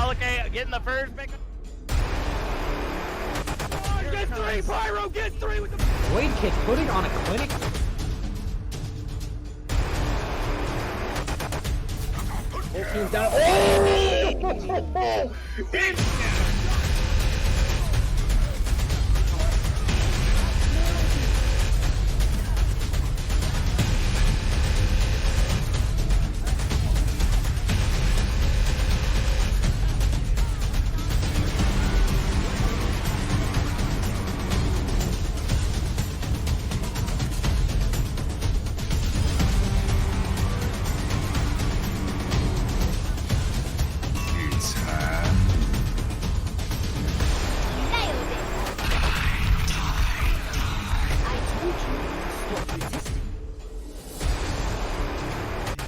Okay, getting the first pick. Oh, get 3, Pyro, get 3 with the Wade Kick putting on a clinic. Whole team's down. Oh!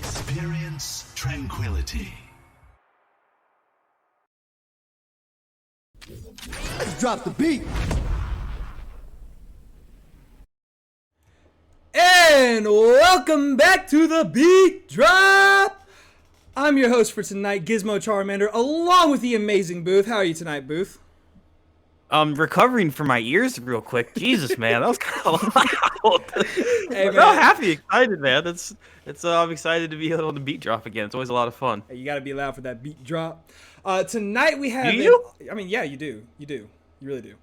Experience tranquility. Let's drop the beat. And welcome back to the Beat Drop. I'm your host for tonight, Gizmo Charmander, along with the amazing Booth. How are you tonight, Booth? I'm recovering from my ears real quick. Jesus, man, that was kind of loud. Hey, I'm man. happy, excited, man. I'm excited to be able to beat drop again. It's always a lot of fun. Hey, you gotta be loud for that Beat Drop. Tonight we have. Do you? I mean, yeah, you do. You do. You really do.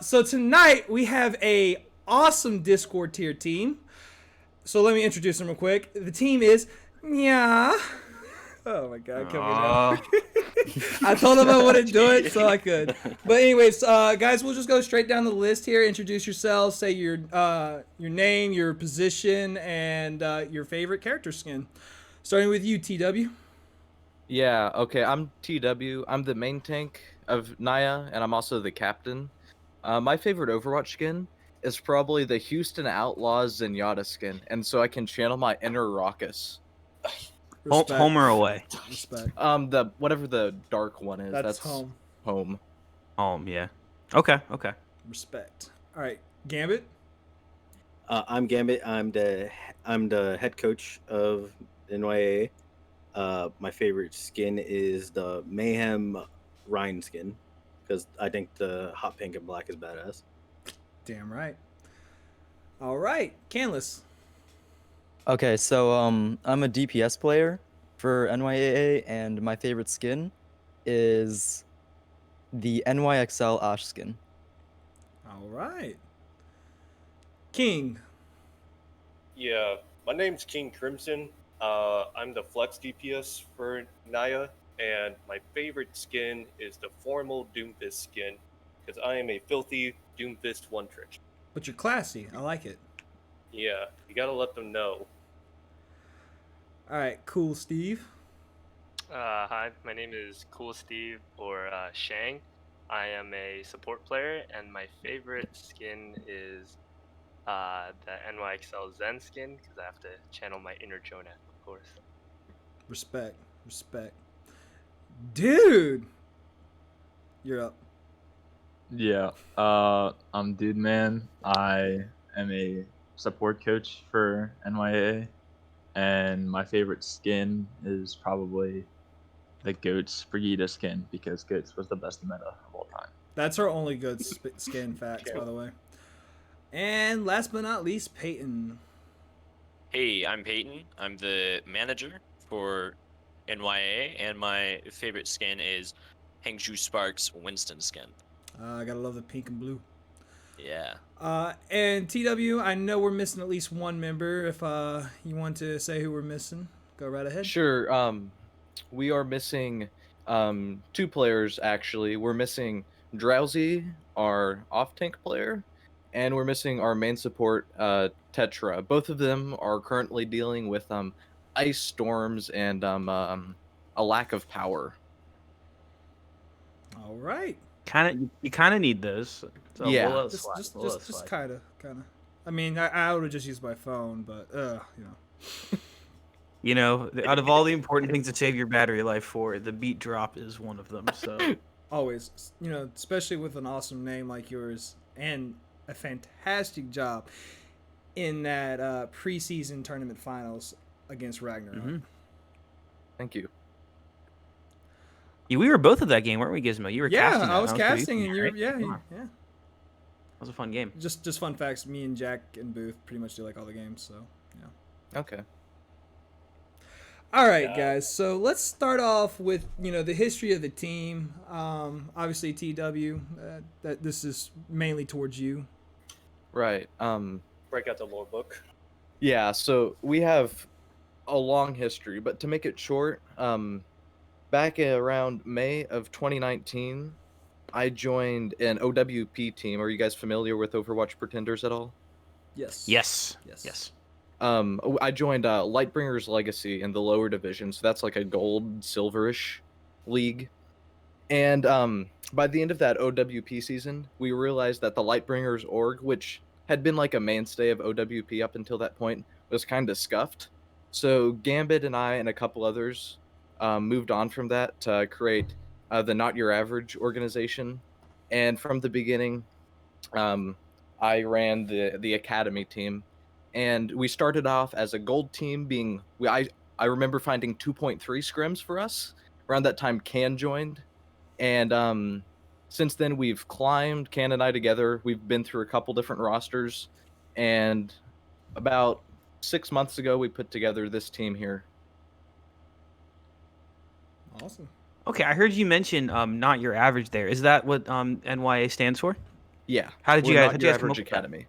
So tonight we have a awesome Discord tier team. So let me introduce them real quick. The team is NYAA. Oh my God, kill me now. I told them I wouldn't do it, so I could. But anyways, guys, we'll just go straight down the list here. Introduce yourselves, say your name, your position, and your favorite character skin. Starting with you, TW. Yeah, okay, I'm TW. I'm the main tank of NYAA, and I'm also the captain. My favorite Overwatch skin is probably the Houston Outlaws Zenyatta skin, and so I can channel my inner Raucus. Respect. Home or away? Respect. The whatever the dark one is. That's home. Home. Home, yeah. Okay. Respect. All right, Gambit. I'm Gambit. I'm the head coach of NYAA. My favorite skin is the Mayhem Rhine skin because I think the hot pink and black is badass. Damn right. All right, Canless. Okay, so I'm a DPS player for NYAA, and my favorite skin is the NYXL Ash skin. All right. King. Yeah, my name's King Crimson. I'm the Flex DPS for NYAA, and my favorite skin is the formal Doomfist skin, because I am a filthy Doomfist one-trick. But you're classy. I like it. Yeah, you gotta let them know. All right, cool, Steve. Hi, my name is Cool Steve, or Shang. I am a support player, and my favorite skin is the NYXL Zen skin, because I have to channel my inner Jonah, of course. Respect. Dude. You're up. Yeah, I'm Dude Man. I am a support coach for NYAA, and my favorite skin is probably the Goats Brigida skin because Goats was the best meta of all time. That's our only good skin facts, by the way. And last but not least, Peyton. Hey, I'm Peyton. I'm the manager for NYAA, and my favorite skin is Hangzhou Sparks Winston skin. I gotta love the pink and blue. Yeah. And TW, I know we're missing at least one member. If you want to say who we're missing, go right ahead. Sure. We are missing 2 players actually. We're missing Drowsy, our off-tank player, and we're missing our main support, Tetra. Both of them are currently dealing with ice storms and a lack of power. All right. You kind of need those. So Yeah. we'll Just kind of. I mean, I would have just used my phone, but you know. You know, out of all the important things to save your battery life for, the Beat Drop is one of them. So Always, you know, especially with an awesome name like yours and a fantastic job in that preseason tournament finals against Ragnarok. Thank you. Yeah, we were both at that game, weren't we, Gizmo? You were Yeah, casting. I was casting, producing and it, you're right? yeah, Yeah. yeah. That was a fun game. Just fun facts. Me and Jack and Booth pretty much do like all the games. So yeah. Okay. All right, guys. So let's start off with the history of the team. Obviously, TW. That this is mainly towards you. Right. Break out the lore book. Yeah. So we have a long history, but to make it short, back around May of 2019, I joined an OWP team. Are you guys familiar with Overwatch Pretenders at all? Yes. Yes. Yes. Yes. I joined Lightbringer's Legacy in the lower division, so that's like a gold, silverish league. And by the end of that OWP season, we realized that the Lightbringers org, which had been like a mainstay of OWP up until that point, was kind of scuffed. So Gambit and I and a couple others moved on from that to create the Not Your Average organization. And from the beginning, I ran the academy team, and we started off as a gold team. I remember finding 2.3 scrims for us around that time. Can joined, and since then we've climbed. Can and I together. We've been through a couple different rosters, and about 6 months ago we put together this team here. Awesome. Okay, I heard you mention not your average there. Is that what NYA stands for? Yeah. How did you we're guys, Not how'd you Your guys come up Average with that? Academy.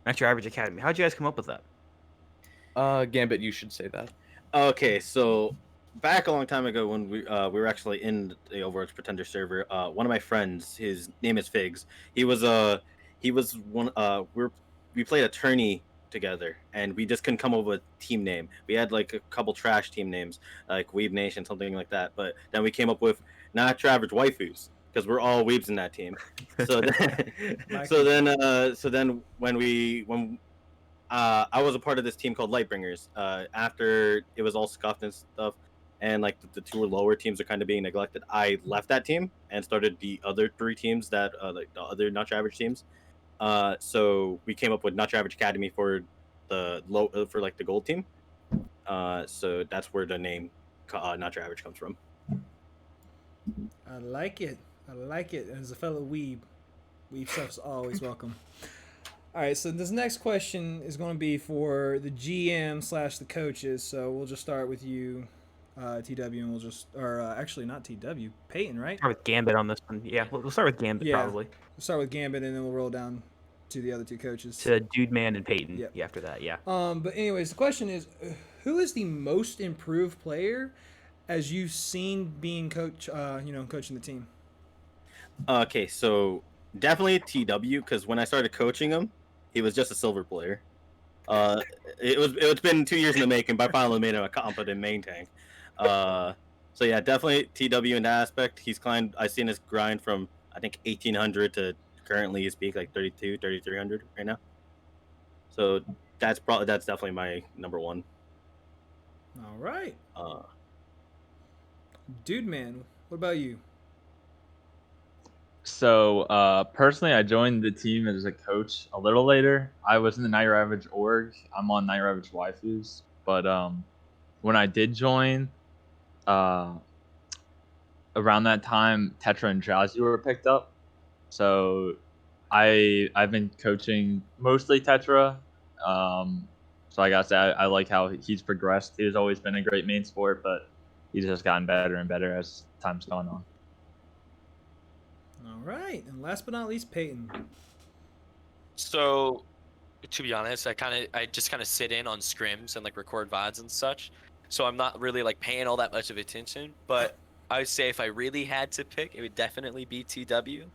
Not your average academy. How'd you guys come up with that? Gambit, you should say that. Okay, so back a long time ago when we were actually in the Overwatch Pretender server, one of my friends, his name is Figs. He was one we played a tourney together, and we just couldn't come up with a team name. We had like a couple trash team names, like Weeb Nation, something like that. But then we came up with Not Your Average Waifus, because we're all weebs in that team. So then when I was a part of this team called Lightbringers. After it was all scuffed and stuff, and like the two lower teams are kind of being neglected, I left that team and started the other three teams that like the other Not Your Average teams. So we came up with Not Your Average Academy for the for like the gold team. So that's where the name Not Your Average comes from. I like it. I like it. As a fellow weeb stuff's always welcome. All right, so this next question is going to be for the GM / the coaches. So we'll just start with you, TW, and actually not TW, Peyton, right? Start with Gambit on this one. Yeah, we'll start with Gambit probably. We'll start with Gambit, and then we'll roll down to the other two coaches. To Dude Man and Peyton. Yep. Yeah, after that, yeah. But anyways, the question is, who is the most improved player as you've seen being coaching the team? Okay, so definitely TW, because when I started coaching him, he was just a silver player. It's been 2 years in the making, but I finally made him a competent main tank. So yeah, definitely TW in that aspect. He's climbed. I've seen his grind from I think 1800 to currently his peak like 3300 right now. So that's definitely my number one. All right. Dude, man, what about you? So personally, I joined the team as a coach a little later. I was in the Not Your Average org. I'm on Not Your Average Waifus. But when I did join, around that time, Tetra and Drowsy were picked up. So I've been coaching mostly Tetra. So I gotta say I like how he's progressed. He's always been a great main sport, but he's just gotten better and better as time's gone on. All right, and last but not least, Peyton. So, to be honest, I just kind of sit in on scrims and like record VODs and such. So I'm not really like paying all that much of attention. But I would say if I really had to pick, it would definitely be TW.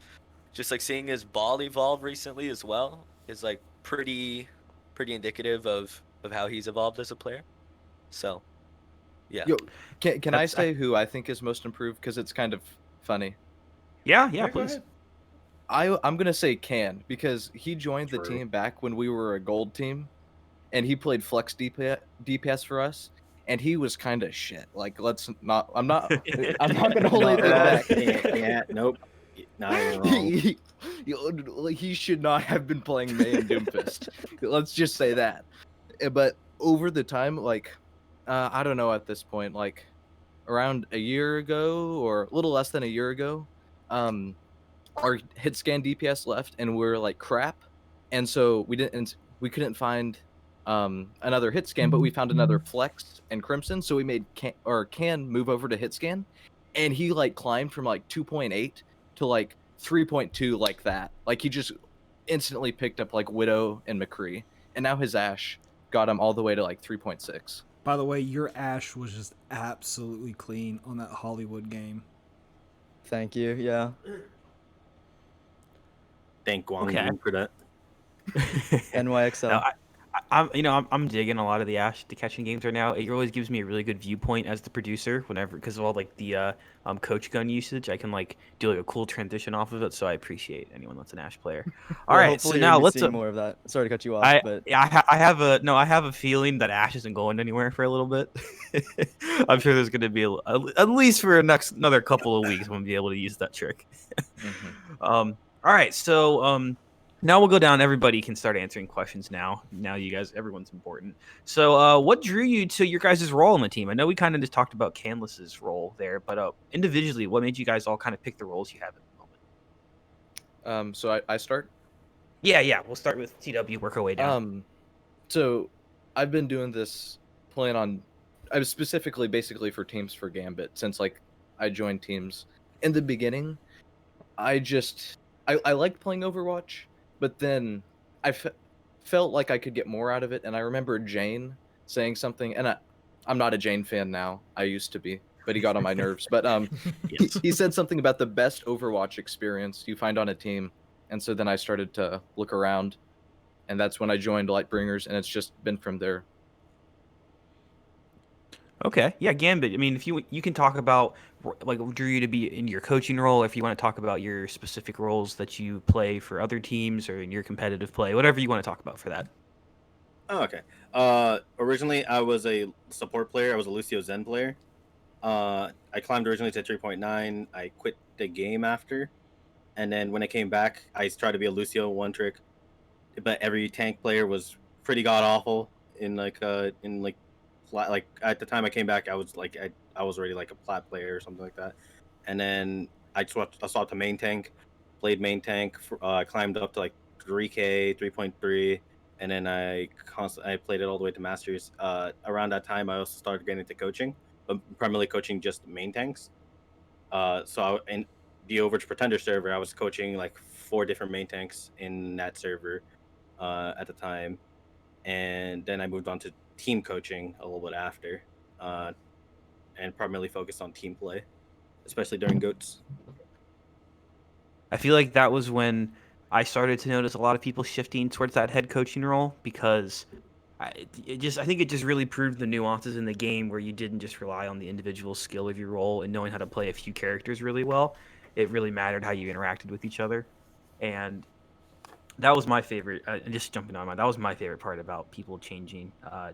Just like seeing his ball evolve recently as well is like pretty indicative of how he's evolved as a player. So, yeah. Yo, can I say who I think is most improved? Because it's kind of funny. Yeah, please. I'm gonna say Can, because he joined the team back when we were a gold team, and he played flex DPS for us, and he was kind of shit. Like, I'm not gonna hold it back. Yeah, nope. Not even wrong. He should not have been playing May and Doomfist. Let's just say that. But over the time, like, I don't know at this point, like, around a year ago, or a little less than a year ago, our hit scan DPS left, and we're like crap, and so we couldn't find another hit scan, but we found another flex and crimson, so we made can move over to hit scan, and he like climbed from like 2.8 to like 3.2 like that. Like he just instantly picked up like Widow and McCree, and now his Ash got him all the way to like 3.6. By the way, your Ash was just absolutely clean on that Hollywood game. Thank you. Yeah. Thank Guang Okay. Yin for that. NYXL. Now, I'm digging a lot of the Ash to catching games right now. It always gives me a really good viewpoint as the producer whenever, because of all like the coach gun usage. I can like do like a cool transition off of it. So I appreciate anyone that's an Ash player. All Well, right, hopefully so you're now gonna be let's. seeing more of that. Sorry to cut you off, I but I have a feeling that Ash isn't going anywhere for a little bit. I'm sure there's going to be at least for another couple of weeks I'm going to be able to use that trick. All right, so now we'll go down. Everybody can start answering questions now. Now you guys, everyone's important. So what drew you to your guys' role on the team? I know we kind of just talked about Canlis's role there, but individually, what made you guys all kind of pick the roles you have at the moment? So I start. Yeah, we'll start with TW, work our way down. So I've been doing this playing on. I was specifically basically for teams for Gambit since like I joined teams in the beginning. I liked playing Overwatch, but then I felt like I could get more out of it, and I remember Jane saying something, and I'm not a Jane fan now. I used to be, but he got on my nerves. But Yes. he said something about the best Overwatch experience you find on a team, and so then I started to look around, and that's when I joined Lightbringers, and it's just been from there. Okay, yeah, Gambit. I mean, if you can talk about like what drew you to be in your coaching role, if you want to talk about your specific roles that you play for other teams or in your competitive play, whatever you want to talk about for that. Oh, okay. Originally I was a support player. I was a Lucio Zen player. I climbed originally to 3.9. I quit the game after, and then when I came back, I tried to be a Lucio one trick, but every tank player was pretty god awful in like plat. Like at the time I came back, I was like I was already like a plat player or something like that, and then I swapped to main tank, played main tank. Climbed up to like 3K, 3.3, and then I played it all the way to masters. Around that time, I also started getting into coaching, but primarily coaching just main tanks. In the Overwatch Pretender server, I was coaching like 4 different main tanks in that server at the time, and then I moved on to team coaching a little bit after, and primarily focused on team play, especially during goats. I feel like that was when I started to notice a lot of people shifting towards that head coaching role because I think it just really proved the nuances in the game where you didn't just rely on the individual skill of your role and knowing how to play a few characters really well. It really mattered how you interacted with each other, and that was my favorite. Just jumping on that was my favorite part about people changing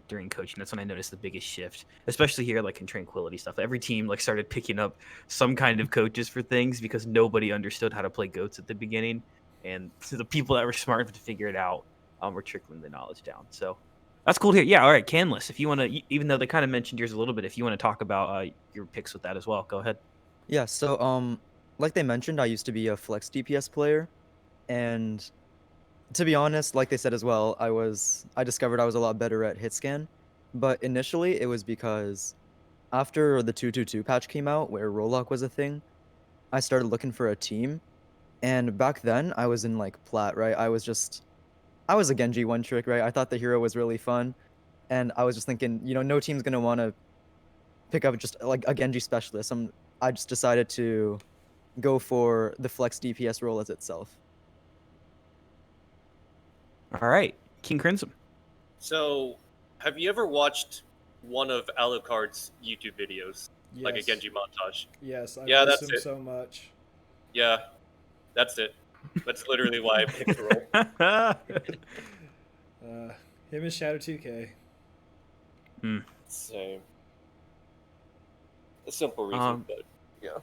during coaching. That's when I noticed the biggest shift, especially here, like in Tranquility stuff. Every team like started picking up some kind of coaches for things because nobody understood how to play goats at the beginning, and the people that were smart enough to figure it out were trickling the knowledge down. So that's cool to hear. Yeah, all right, Canlis. If you want to, even though they kind of mentioned yours a little bit, if you want to talk about your picks with that as well, go ahead. yeah. So like they mentioned, I used to be a flex DPS player, and to be honest, like they said as well, I discovered I was a lot better at hit scan, but initially it was because after the 222 patch came out where Rollock was a thing, I started looking for a team, and back then I was in like plat, right? I was a Genji one trick, right? I thought the hero was really fun, and I was just thinking, no team's gonna want to pick up just like a Genji specialist. I just decided to go for the flex DPS role as itself. All right, King Crimson. So, have you ever watched one of Alucard's YouTube videos? Like a Yes. Genji montage? Yes, I Yeah, miss that's him it. so much. Yeah, that's it. That's literally why I picked the role. Him and Shadow 2K. Same. A simple reason, but yeah.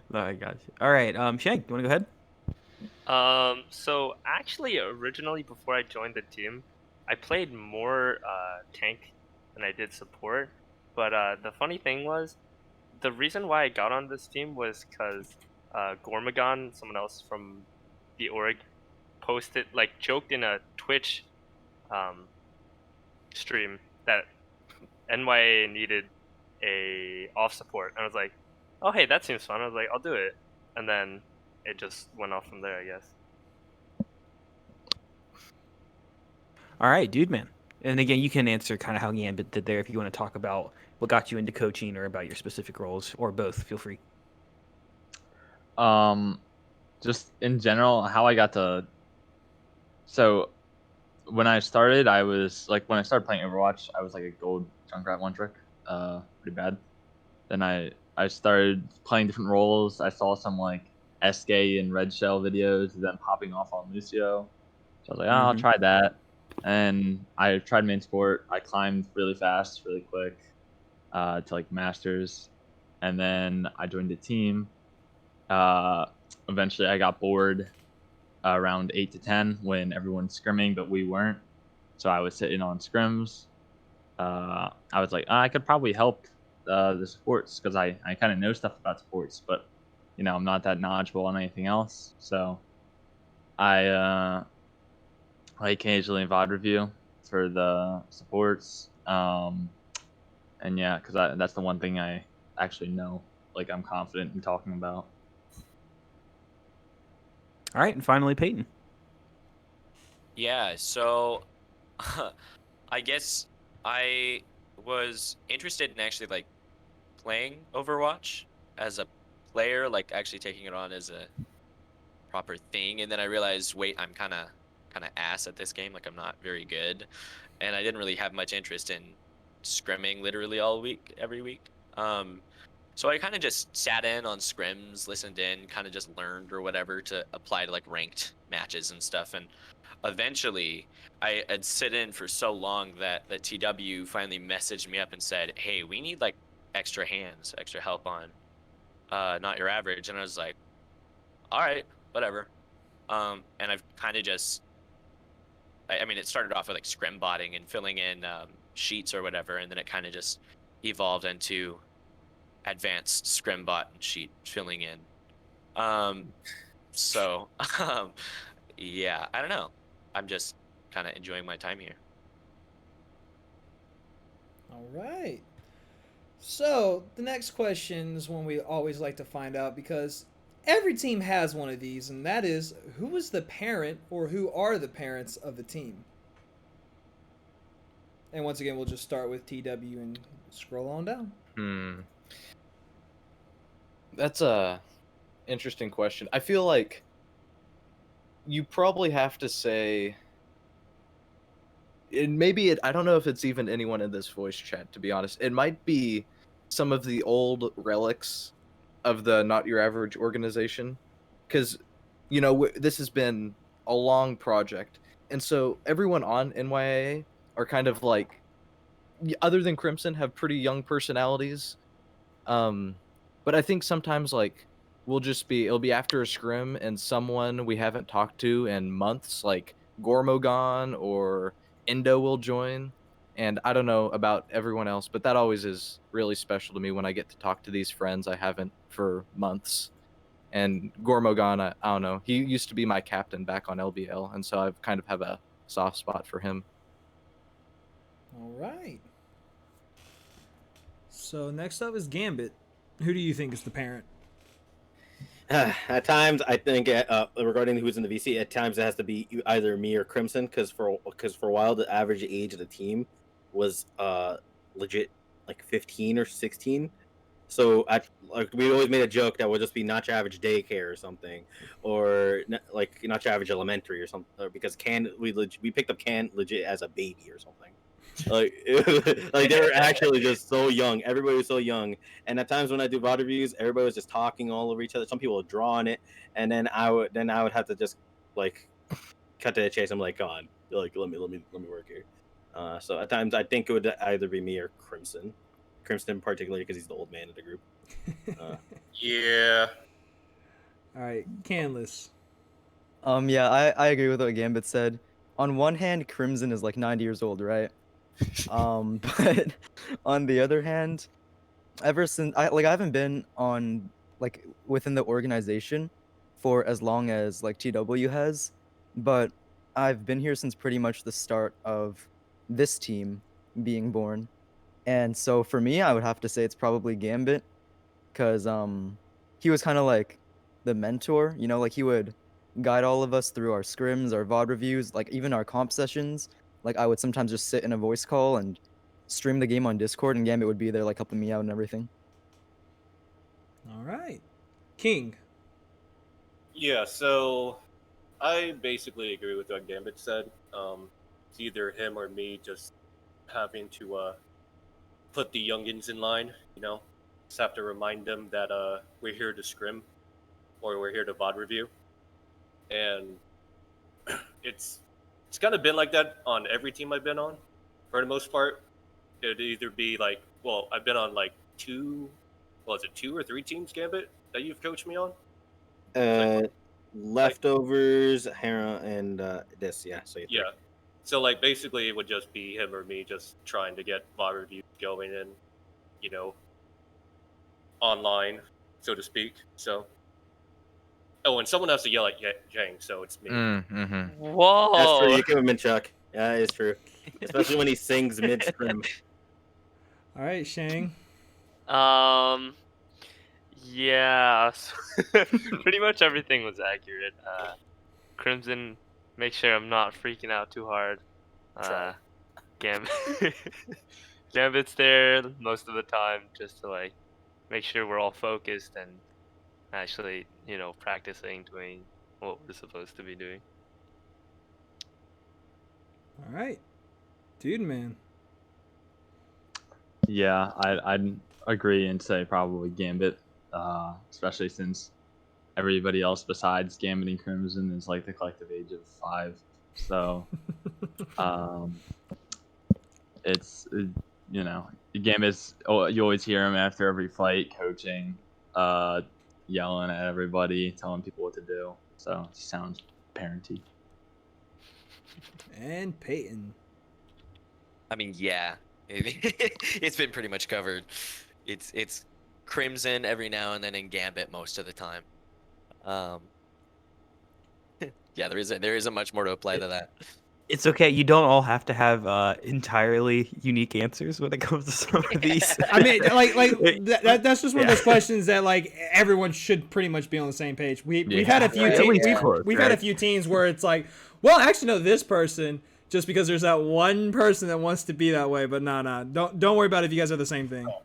No, I got you. All right, Shank, you want to go ahead? So actually, originally before I joined the team, I played more tank than I did support. But the funny thing was, the reason why I got on this team was because Gormagon, someone else from the org, posted like joked in a Twitch um, stream that NYA needed a off support. And I was like, oh hey, that seems fun. I was like, I'll do it, and then it just went off from there, I guess. All right, dude, man. And again, you can answer kind of how Gambit did there if you want to talk about what got you into coaching or about your specific roles or both. Feel free. Just in general, how I got to. So when I started, I was like, when I started playing Overwatch, I was like a gold Junkrat one trick, pretty bad. Then I started playing different roles. I saw some like SK and Red Shell videos, and then popping off on Lucio. So I was like, oh, I'll Mm-hmm. try that. And I tried main sport. I climbed really fast, really quick, to like masters, and then I joined a team. Uh, Eventually, I got bored around 8 to 10 when everyone's scrimming, but we weren't. So I was sitting on scrims. I was like, I could probably help the supports because I kind of know stuff about sports, but I'm not that knowledgeable on anything else. So I occasionally VOD review for the supports. And yeah, because that's the one thing I actually know, like I'm confident in talking about. All right, and finally, Peyton. Yeah, so I guess I was interested in actually like playing Overwatch as a player, like actually taking it on as a proper thing, and then I realized, wait, I'm kind of ass at this game, like I'm not very good, and I didn't really have much interest in scrimming literally all week, every week. So I kind of just sat in on scrims, listened in, kind of just learned or whatever to apply to like ranked matches and stuff, and eventually I had sit in for so long that TW finally messaged me up and said, hey, we need like extra hands, extra help on not your average. And I was like, all right, whatever. And I've kind of just I mean, it started off with like scrim botting and filling in sheets or whatever, and then it kind of just evolved into advanced scrim bot and sheet filling in. Um, so yeah, I don't know. I'm just kind of enjoying my time here. All right. So the next question is one we always like to find out because every team has one of these, and that is who is the parent or who are the parents of the team? And once again, we'll just start with TW and scroll on down. That's a interesting question. I feel like you probably have to say, and maybe I don't know if it's even anyone in this voice chat, to be honest. It might be some of the old relics of the Not Your Average organization, because this has been a long project, and so everyone on NYAA are kind of like, other than Crimson, have pretty young personalities. But I think sometimes like it'll be after a scrim and someone we haven't talked to in months, like Gormogon or Indo, will join. And I don't know about everyone else, but that always is really special to me when I get to talk to these friends I haven't for months. And Gormogon, I don't know, he used to be my captain back on LBL, and so I've kind of have a soft spot for him. All right. So next up is Gambit. Who do you think is the parent? At times, I think regarding who's in the VC, at times it has to be either me or Crimson, because for a while the average age of the team was legit like 15 or 16. So we always made a joke that would just be not your average daycare or something, or like not your average elementary or something, or because we picked up Can legit as a baby or something. Like, like they were actually just so young. Everybody was so young, and at times when I do VOD reviews, everybody was just talking all over each other. Some people would draw on it, and then I would have to just like cut to the chase. I'm like, God, like let me work here. So at times I think it would either be me or Crimson. Crimson particularly because he's the old man of the group. Yeah. All right, Canless. Yeah, I agree with what Gambit said. On one hand, Crimson is like 90 years old, right? But on the other hand, ever since I haven't been on within the organization for as long as TW has, but I've been here since pretty much the start of this team being born. And so for me, I would have to say it's probably Gambit, because he was kind of like the mentor, he would guide all of us through our scrims, our VOD reviews, even our comp sessions. I would sometimes just sit in a voice call and stream the game on Discord, and Gambit would be there helping me out and everything. All right. King. Yeah, so I basically agree with what Gambit said. It's either him or me just having to put the youngins in line, Just have to remind them that we're here to scrim or we're here to VOD review. And it's kind of been like that on every team I've been on. For the most part, it'd either be I've been on two or three teams, Gambit, that you've coached me on? Leftovers, Hera, and this, yeah. So yeah. So basically, it would just be him or me just trying to get VOD reviews going and online, so to speak. So, and someone has to yell at Yang, so it's me. Whoa. That's true. You give him in Chuck. Yeah, it's true. Especially when he sings mid scrim. All right, Shang. Yeah, pretty much everything was accurate. Crimson, make sure I'm not freaking out too hard. Gambit's there most of the time just to make sure we're all focused and actually, practicing doing what we're supposed to be doing. All right. Dude, man. Yeah, I'd agree and say probably Gambit, especially since everybody else besides Gambit and Crimson is the collective age of 5. So, it's, Gambit's, you always hear him after every fight coaching, yelling at everybody, telling people what to do. So, it sounds parenty. And Peyton. I mean, yeah. It's been pretty much covered. It's Crimson every now and then and Gambit most of the time. Yeah, there isn't much more to apply to that. It's okay. You don't all have to have entirely unique answers when it comes to some of these. I mean, that's just one of those questions that everyone should pretty much be on the same page. We've had a few we've had a few teams where it's well, actually no, this person, just because there's that one person that wants to be that way, but no, don't worry about it if you guys are the same thing. Oh,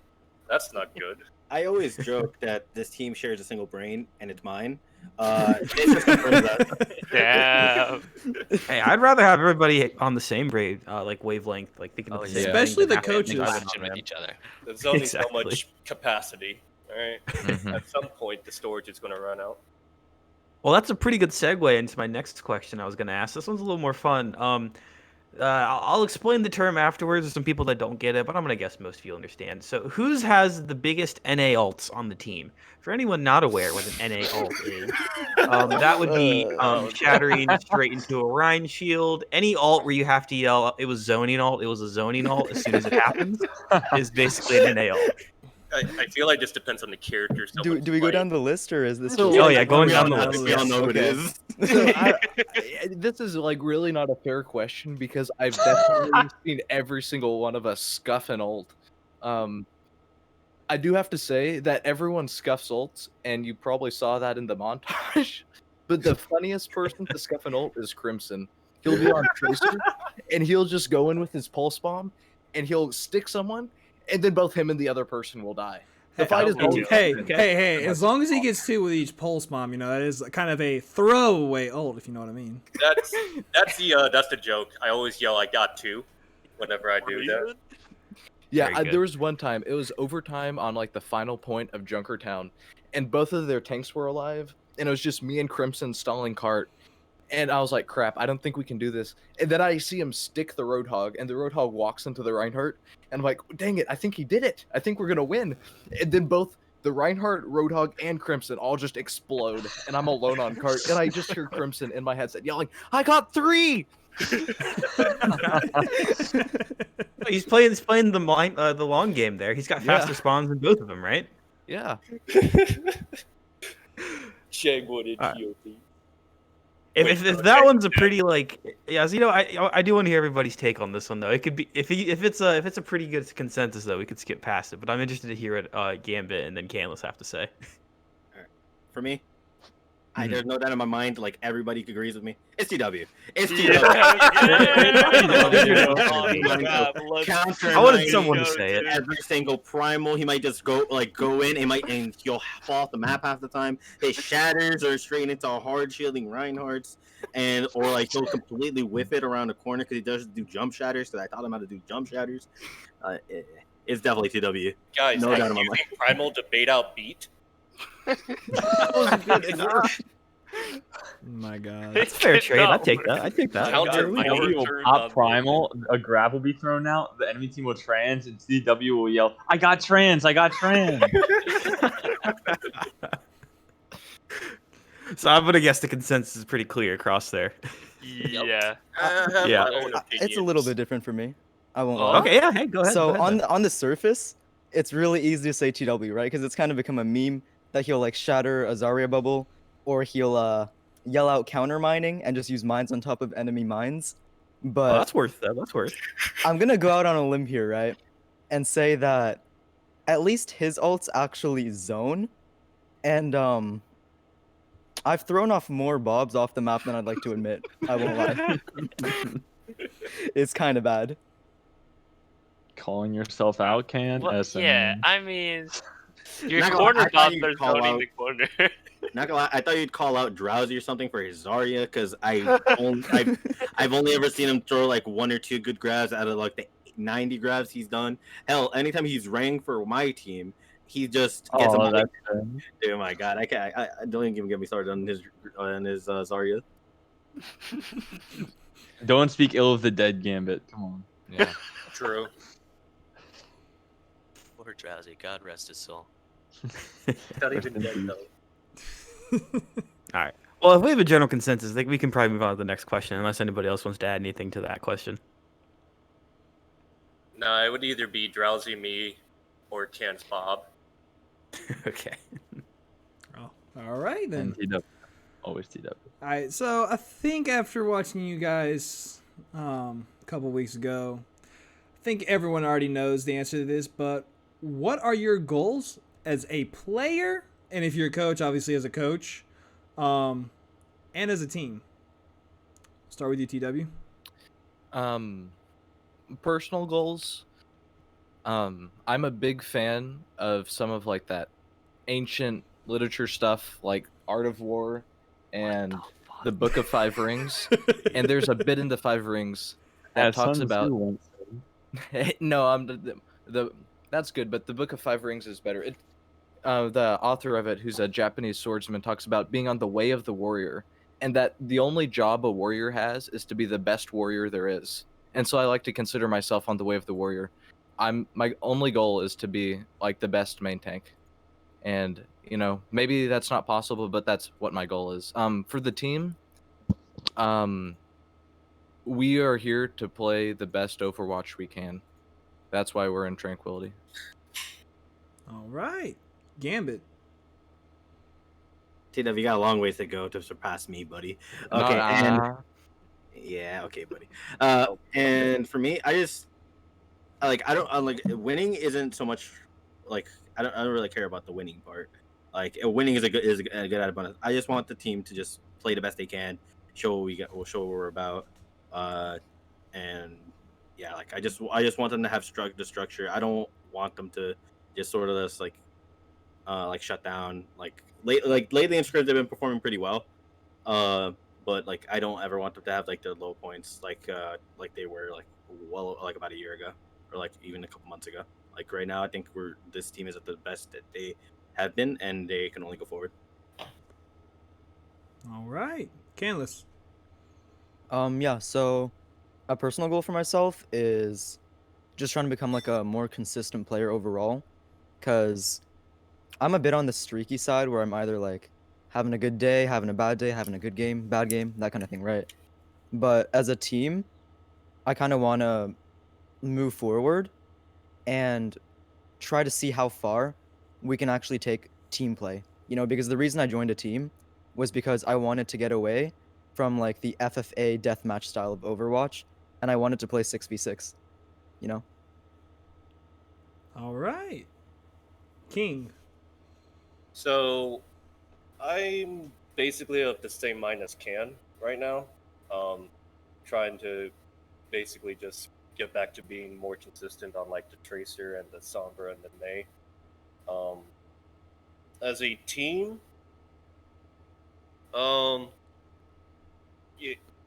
that's not good. I always joke that this team shares a single brain and it's mine. It's just confirms that. Damn. Hey, I'd rather have everybody on the same brain, wavelength, thinking of the same especially thing the coaches. With each other. There's only so much capacity. All right. At some point, the storage is going to run out. Well, that's a pretty good segue into my next question I was going to ask. This one's a little more fun. I'll explain the term afterwards. There's some people that don't get it, but I'm going to guess most of you understand. So whose has the biggest NA alts on the team? For anyone not aware what an NA alt is, that would be shattering straight into a Rhine shield. Any alt where you have to yell, it was zoning alt, it was a zoning alt as soon as it happens, is basically an NA alt. I feel like this depends on the character. Do we go down the list, or is this? Oh yeah, going down the list. We all know who it is. So this is really not a fair question because I've definitely seen every single one of us scuff an ult. I do have to say that everyone scuffs ults, and you probably saw that in the montage. But the funniest person to scuff an ult is Crimson. He'll be on Tracer, and he'll just go in with his pulse bomb, and he'll stick someone, and then both him and the other person will die. The fight is over. Hey, as long as he gets 2 with each pulse bomb, that is kind of a throwaway ult, if you know what I mean. That's the joke. I always yell, "I got 2," whenever I do that. Yeah, there was one time, it was overtime on the final point of Junkertown, and both of their tanks were alive, and it was just me and Crimson stalling cart. And I was like, crap, I don't think we can do this. And then I see him stick the Roadhog, and the Roadhog walks into the Reinhardt. And I'm like, dang it, I think he did it. I think we're going to win. And then both the Reinhardt, Roadhog, and Crimson all just explode. And I'm alone on cart. And I just hear Crimson in my headset yelling, I got 3! He's playing the long game there. He's got faster spawns than both of them, right? Yeah. Shang wanted Alright. GOP. If that one's a pretty like, yeah, so, I do want to hear everybody's take on this one though. It could be if it's a pretty good consensus though, we could skip past it. But I'm interested to hear what Gambit and then Canlis have to say. For me, Mhm. there's no doubt in my mind. Like everybody agrees with me. It's TW. It's Yeah. TW. Counter. I wanted someone to say it. Every single primal, he might just go in. And he'll fall off the map half the time. His shatters are straight into hard shielding Reinhardt's, or like he'll completely whiff it around the corner because he does do jump shatters. Because I taught him how to do jump shatters. It's definitely TW. Guys, No no doubt in my using Primal to bait out Beat. My God. That's a fair trade. I'd take that. I'd take that. Counter The Primal. enemy will pop primal, a grab will be thrown out, the enemy team will trans, and CW will yell, I got trans, I got trans. So I'm gonna guess the consensus is pretty clear across there. Yeah. Yeah. It's a little bit different for me. I won't Oh, lie. Okay, yeah, hey, go ahead. So go ahead then. on the surface, it's really easy to say TW, right? Because it's kind of become a meme that he'll like shatter a Zarya bubble, or he'll yell out counter mining and just use mines on top of enemy mines. Oh, But that's worth that. That's worth. I'm gonna go out on a limb here, right? And say that at least his ults actually zone, and I've thrown off more bobs off the map than I'd like to admit. I won't lie. It's kind of bad. Calling yourself out, Can? Well, SME. yeah, I mean, your Not gonna lie, corner I thought bots you'd are call zoning out- the corner. Not gonna lie, I thought you'd call out Drowsy or something for his Zarya, because I've only ever seen him throw like 1 or 2 good grabs out of like the 90 grabs he's done. Hell, anytime he's rang for my team, he just gets Oh, him. that's good. Oh my god, I can't. I don't even get me started on his Zarya. Don't speak ill of the dead, Gambit. Come on. Yeah. True. Poor Drowsy, God rest his soul. Not Rest even in dead peace. though. All right. Well, if we have a general consensus, I think we can probably move on to the next question, unless anybody else wants to add anything to that question. No, it would either be Drowsy me or Chance Bob. Okay. Oh, all right then. And TW. Always TW. All right, so I think after watching you guys a couple weeks ago, I think everyone already knows the answer to this, but what are your goals as a player, and if you're a coach, obviously as a coach, and as a team? Start with you, TW. Personal goals. I'm a big fan of some of like that ancient literature stuff, like Art of War and the Book of Five Rings. And there's a bit in the Five Rings that As talks Sun Tzu about. once said. No, I'm the that's good, but the Book of Five Rings is better. The author of it, who's a Japanese swordsman, talks about being on the way of the warrior, and that the only job a warrior has is to be the best warrior there is. And so I like to consider myself on the way of the warrior. My only goal is to be like the best main tank, and maybe that's not possible, but that's what my goal is. For the team, we are here to play the best Overwatch we can. That's why we're in Tranquility. All right, Gambit. TW, you got a long ways to go to surpass me, buddy. Nah, Okay, and nah. yeah, okay, buddy. And for me, I don't like winning. Isn't so much like I don't really care about the winning part. Like winning is a good added bonus. I just want the team to just play the best they can, show what we got, show what we're about, and yeah, like I just want them to have the structure. I don't want them to just sort of just like shut down. Like lately in scrims they've been performing pretty well, but like I don't ever want them to have like their low points like they were like about a year ago or like even a couple months ago. Like right now I think this team is at the best that they have been, and they can only go forward. All right, Canlis. Yeah, so a personal goal for myself is just trying to become like a more consistent player overall, because I'm a bit on the streaky side where I'm either like having a good day, having a bad day, having a good game, bad game, that kind of thing, right? But as a team, I kind of want to move forward and try to see how far we can actually take team play. You know, because the reason I joined a team was because I wanted to get away from like the FFA deathmatch style of Overwatch, and I wanted to play 6v6. You know. All right, King. So I'm basically of the same mind as Can right now. Trying to basically just get back to being more consistent on like the Tracer and the Sombra and the May. Um, as a team, um,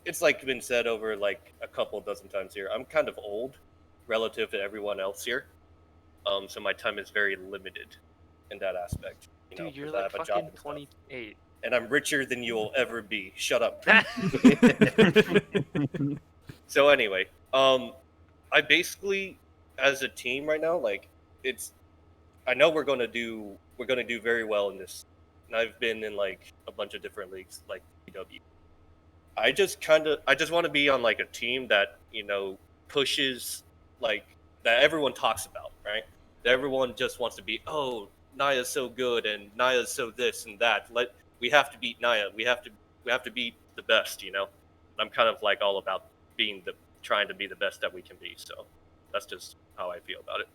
it's like been said over like a couple dozen times here. I'm kind of old relative to everyone else here, so my time is very limited in that aspect. You know, Dude, you're because I like have a job fucking and stuff. 28. And I'm richer than you'll ever be. Shut up. So anyway, I basically, as a team right now, like it's, I know we're gonna do very well in this. And I've been in like a bunch of different leagues, like PW. I just want to be on like a team that pushes like that everyone talks about, right? That everyone just wants to be. Oh, Naya's so good, and Naya's so this and that. We have to beat Naya. We have to be the best, you know. I'm kind of like all about trying to be the best that we can be. So that's just how I feel about it.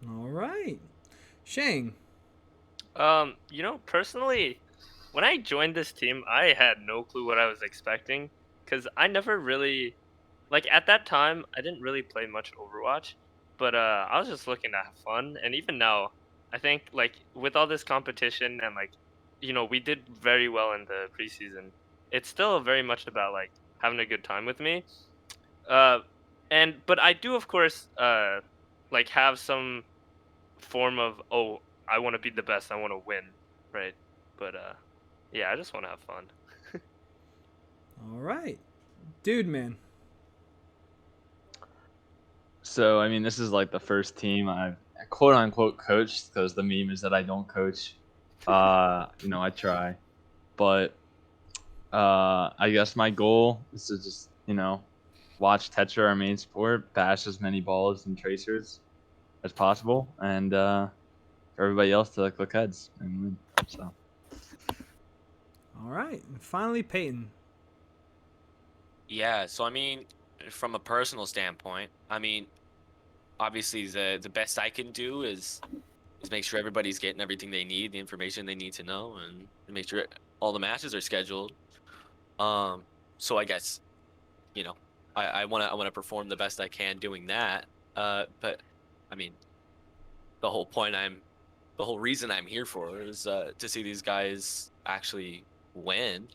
All right, Shang. Personally, when I joined this team, I had no clue what I was expecting because I never really, like, at that time, I didn't really play much Overwatch, but I was just looking to have fun. And even now, I think, like, with all this competition and, like, we did very well in the preseason, it's still very much about, like, having a good time with me. Uh, but I do, of course, like, have some form of, oh, I want to be the best, I want to win, right? But yeah, I just want to have fun. All right, dude, man. So I mean, this is like the first team I've quote unquote coached because the meme is that I don't coach. I try, but I guess my goal is to just watch Tetra, our main sport, bash as many balls and tracers as possible, and for everybody else to click heads and win. So. All right, and finally, Peyton. Yeah, so I mean, from a personal standpoint, I mean, obviously the best I can do is make sure everybody's getting everything they need, the information they need to know, and make sure all the matches are scheduled. Um, so I guess you know, I wanna perform the best I can doing that. But I mean, the whole point the whole reason I'm here for is to see these guys actually win.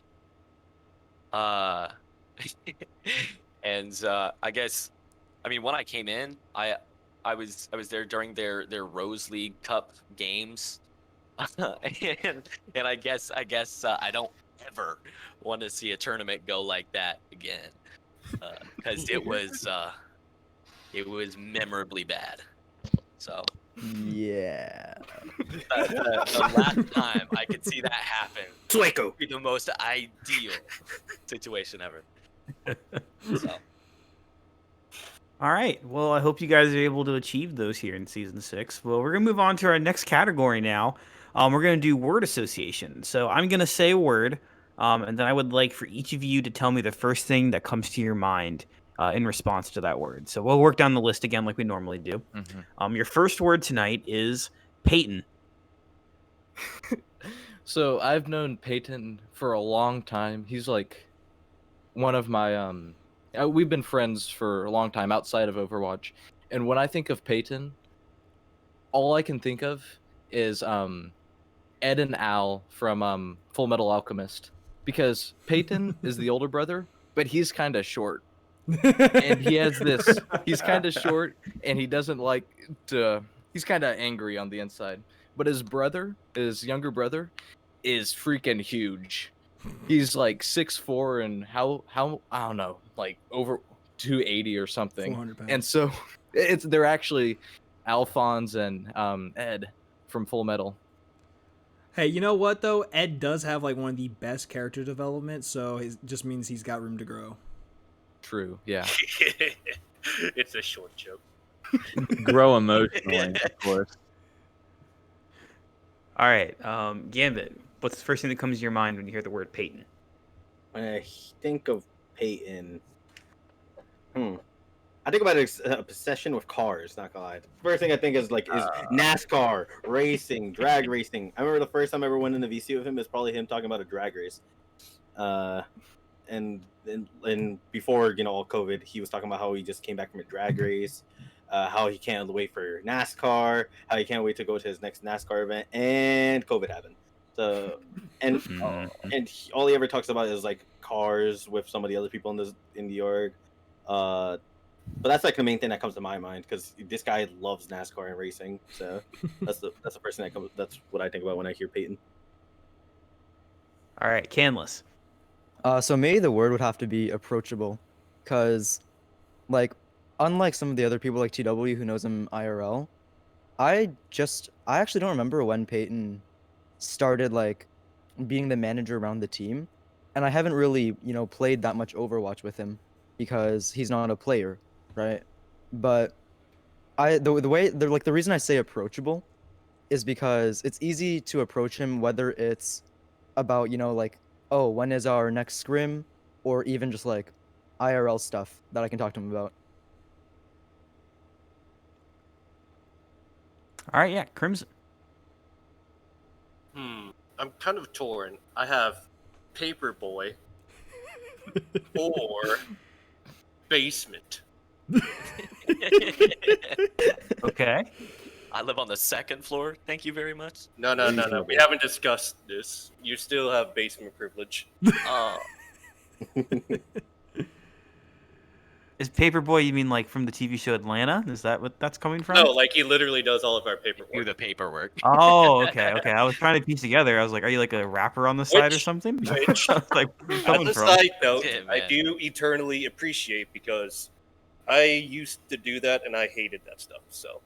Uh, and I guess I mean when I came in, I was there during their Rose League Cup games, and I guess I don't ever want to see a tournament go like that again, because it was memorably bad. So Yeah. the last time I could see that happen Swaco. would be the most ideal situation ever. So All right. Well, I hope you guys are able to achieve those here in season 6. Well, we're gonna move on to our next category now. We're gonna do word association. So I'm gonna say a word, and then I would like for each of you to tell me the first thing that comes to your mind in response to that word. So we'll work down the list again like we normally do. Your first word tonight is Peyton. So I've known Peyton for a long time. He's like one of my we've been friends for a long time outside of Overwatch. And when I think of Peyton, all I can think of is Ed and Al from Full Metal Alchemist, because Peyton is the older brother, but he's kind of short. And he has this he's kind of short and he doesn't like to he's kind of angry on the inside. But his younger brother is freaking huge. He's like 6'4" and how I don't know, like over 280 or something. 400 pounds. And so they're actually Alphonse and Ed from Full Metal. Hey, you know what though? Ed does have like one of the best character development, so it just means he's got room to grow. True, yeah. It's a short joke. Grow emotionally, of course. All right, Gambit. What's the first thing that comes to your mind when you hear the word Peyton? When I think of Peyton, I think about his obsession with cars. Not gonna lie. The first thing I think is NASCAR racing, drag racing. I remember the first time I ever went in the VC with him is probably him talking about a drag race. And before all COVID, he was talking about how he just came back from a drag race, how he can't wait for NASCAR, how he can't wait to go to his next NASCAR event, and COVID happened. So and all he ever talks about is like cars with some of the other people in the org. But that's like the main thing that comes to my mind because this guy loves NASCAR and racing. So that's the person that comes. That's what I think about when I hear Peyton. All right, Canless. So maybe the word would have to be approachable, because, like, unlike some of the other people like TW who knows him IRL, I actually don't remember when Peyton started like being the manager around the team, and I haven't really played that much Overwatch with him because he's not a player, right? But the reason I say approachable is because it's easy to approach him, whether it's about like, oh, when is our next scrim, or even just like IRL stuff that I can talk to him about. All right, yeah, Crimson. I'm kind of torn. I have Paperboy or Basement. Okay. I live on the second floor. Thank you very much. No. We haven't discussed this. You still have basement privilege. Is Paperboy, you mean like from the TV show Atlanta? Is that what that's coming from? No, like he literally does all of our paperwork. Do the paperwork. Oh, okay. I was trying to piece together. I was like, are you like a rapper on the side or something? Which, I was like, where's coming as a from? side note, Yeah, I man. do eternally appreciate because I used to do that and I hated that stuff. So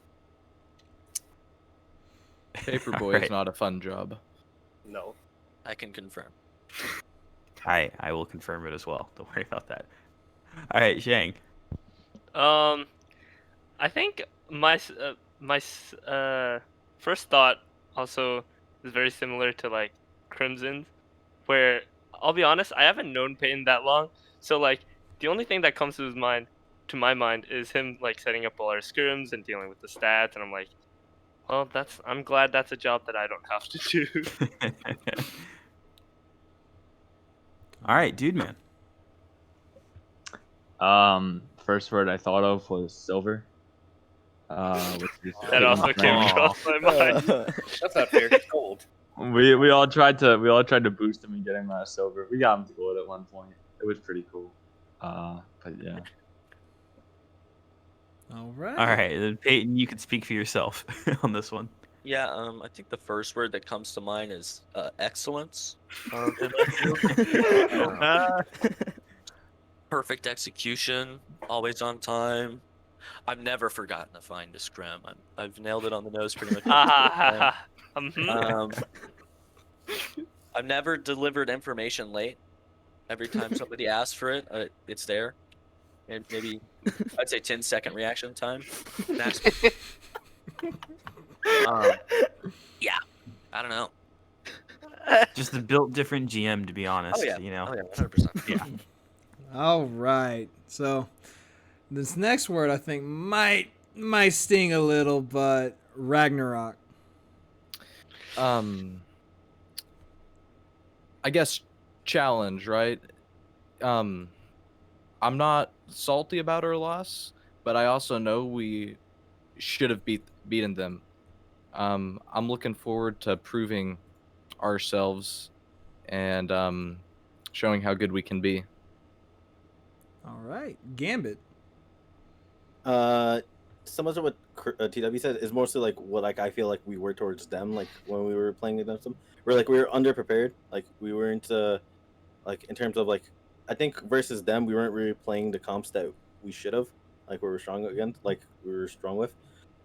Paperboy Right. is not a fun job. no. I can confirm. I will confirm it as well. Don't worry about that. All right, Shang. I think my first thought also is very similar to like Crimson's, where I'll be honest, I haven't known Peyton that long, so like the only thing that comes to my mind is him like setting up all our scrims and dealing with the stats, and I'm like, well, I'm glad that's a job that I don't have to do. All right, dude, man. First word I thought of was silver. Which is That also came across my mind. That's not fair. It's gold. we all tried to boost him and get him silver. We got him to gold at one point. It was pretty cool. But yeah. All right. All right, then Peyton, you can speak for yourself on this one. Yeah, I think the first word that comes to mind is excellence. Perfect execution, always on time. I've never forgotten to find a scrim. I've nailed it on the nose pretty much. I've never delivered information late. Every time somebody asks for it, it's there. And maybe I'd say 10-second reaction time. Yeah, I don't know. Just a built different GM, to be honest. Oh yeah, you know. oh yeah, 100%. Yeah. All right. So this next word I think might sting a little, but Ragnarok. I guess challenge, right? I'm not salty about our loss, but I also know we should have beaten them. I'm looking forward to proving ourselves and showing how good we can be. All right, Gambit. Similar to what TW said, is mostly like what I feel like we were towards them. Like when we were playing against them, we were underprepared. Like we weren't like in terms of like I think versus them, we weren't really playing the comps that we should have. Like we were strong against, like we were strong with.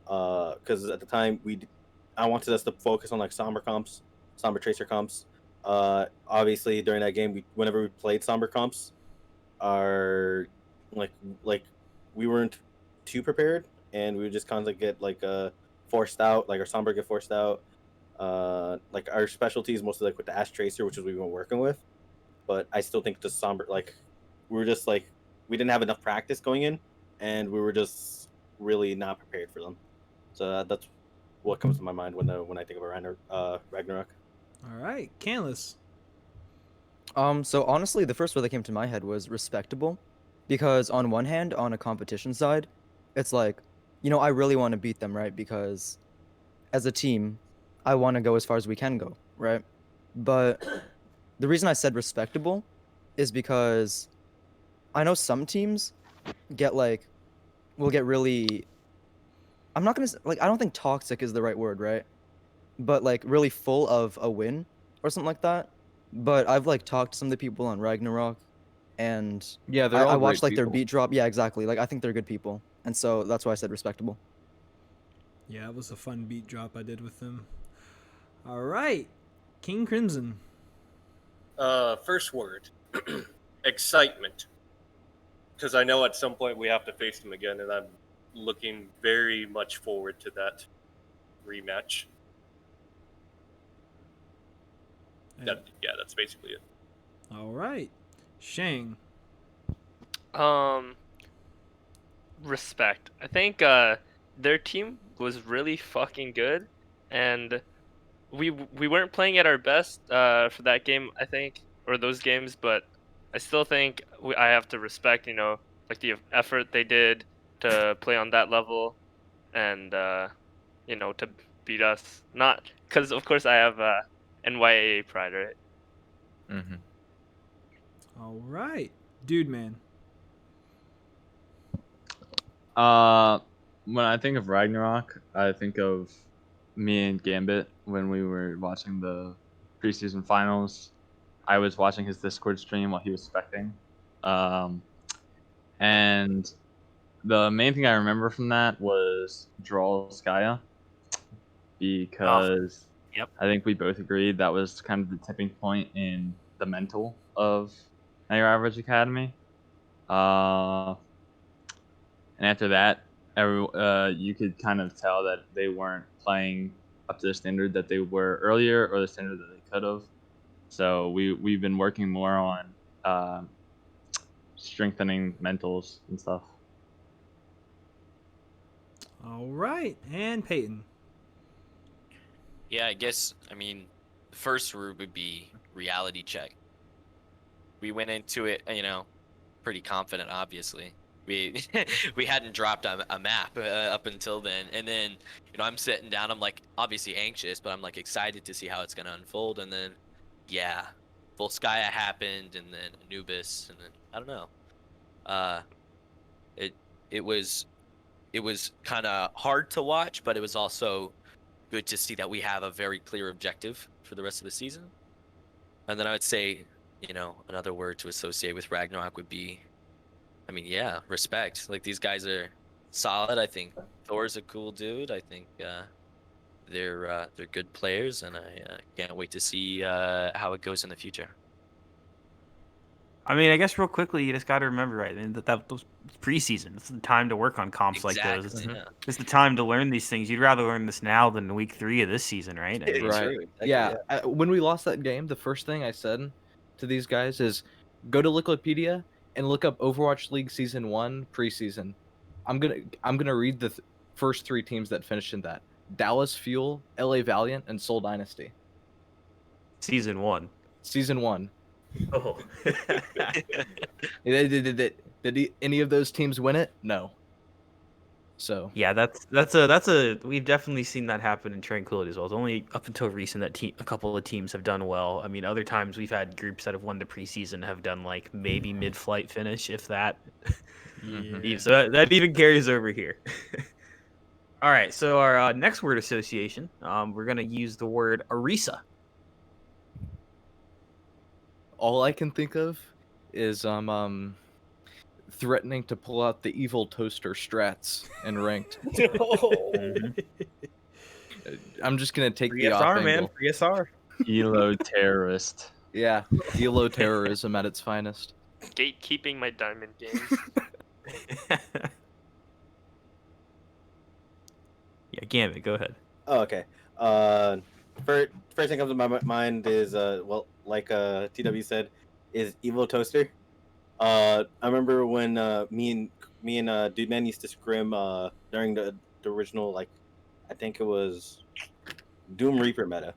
Because at the time I wanted us to focus on like somber comps, somber tracer comps. Obviously during that game, whenever we played somber comps, our like we weren't too prepared, and we would just kind of get like forced out, like our Sombra get forced out. Like our specialties mostly like with the Ash Tracer, which is what we've been working with. But I still think the Sombra, like we were just like we didn't have enough practice going in, and we were just really not prepared for them. So that's what comes to my mind when I think of Ragnarok. All right, Canlis. So honestly, the first word that came to my head was respectable, because on one hand, on a competition side, it's like, I really want to beat them, right? Because as a team, I want to go as far as we can go, right? But the reason I said respectable is because I know some teams get like, will get really, I'm not gonna like, I don't think toxic is the right word, right? But like really full of a win or something like that. But I've like talked to some of the people on Ragnarok, and Yeah, they're I all watched great like their people. beat drop. Yeah, exactly. Like I think they're good people, and so that's why I said respectable. Yeah, it was a fun beat drop I did with them. All right, King Crimson. First word, excitement. Because I know at some point we have to face them again, and I'm looking very much forward to that rematch. That's basically it. All right, Shang. Respect. I think their team was really fucking good, and we weren't playing at our best for that game, I think, or those games, but I still think I have to respect, like the effort they did to play on that level, and to beat us. Not because, of course, I have NYAA pride, right? Mm-hmm. All right, Dude Man. When I think of Ragnarok, I think of me and Gambit when we were watching the preseason finals. I was watching his Discord stream while he was specting. And the main thing I remember from that was Drolskaya, because Yep. I think we both agreed that was kind of the tipping point in the mental of Your Average Academy. And after that, you could kind of tell that they weren't playing up to the standard that they were earlier or the standard that they could have. So we've been working more on strengthening mentals and stuff. All right, and Peyton. Yeah, the first word would be reality check. We went into it, pretty confident, obviously. We we hadn't dropped a map up until then, and then I'm sitting down. I'm like obviously anxious, but I'm like excited to see how it's gonna unfold. And then, yeah, Volskaya happened, and then Anubis, and then I don't know. It it was kind of hard to watch, but it was also good to see that we have a very clear objective for the rest of the season. And then I would say, another word to associate with Ragnarok would be, respect. Like these guys are solid. I think Thor's a cool dude. I think they're good players, and I can't wait to see how it goes in the future. I mean, I guess real quickly, you just got to remember, right? That was preseason. It's the time to work on comps like those. Exactly. Yeah. It's the time to learn these things. You'd rather learn this now than week 3 of this season, right? I mean, Right. True. Yeah. When we lost that game, the first thing I said to these guys is go to Wikipedia and look up Overwatch League Season 1 preseason. I'm gonna read the first 3 teams that finished in that: Dallas Fuel, LA Valiant, and Seoul Dynasty. Season 1. Season 1. Oh. Did any of those teams win it? No. So Yeah, that's a we've definitely seen that happen in Tranquility as well. It's only up until recent that a couple of teams have done well. I mean, other times we've had groups that have won the preseason have done like maybe mid-flight finish, if that. Yeah. So that even carries over here. All right, so our next word association, we're gonna use the word Arisa. all I can think of is threatening to pull out the evil toaster strats in ranked. I'm just gonna take the off angle. Free SR. Elo terrorist. Yeah, elo terrorism at its finest. Gatekeeping my diamond games. Gambit, go ahead. Oh, okay. First thing comes to my mind is well, like TW said, is Evo Toaster. I remember when me and Dude Man used to scrim during the original, like, I think it was Doom Reaper meta.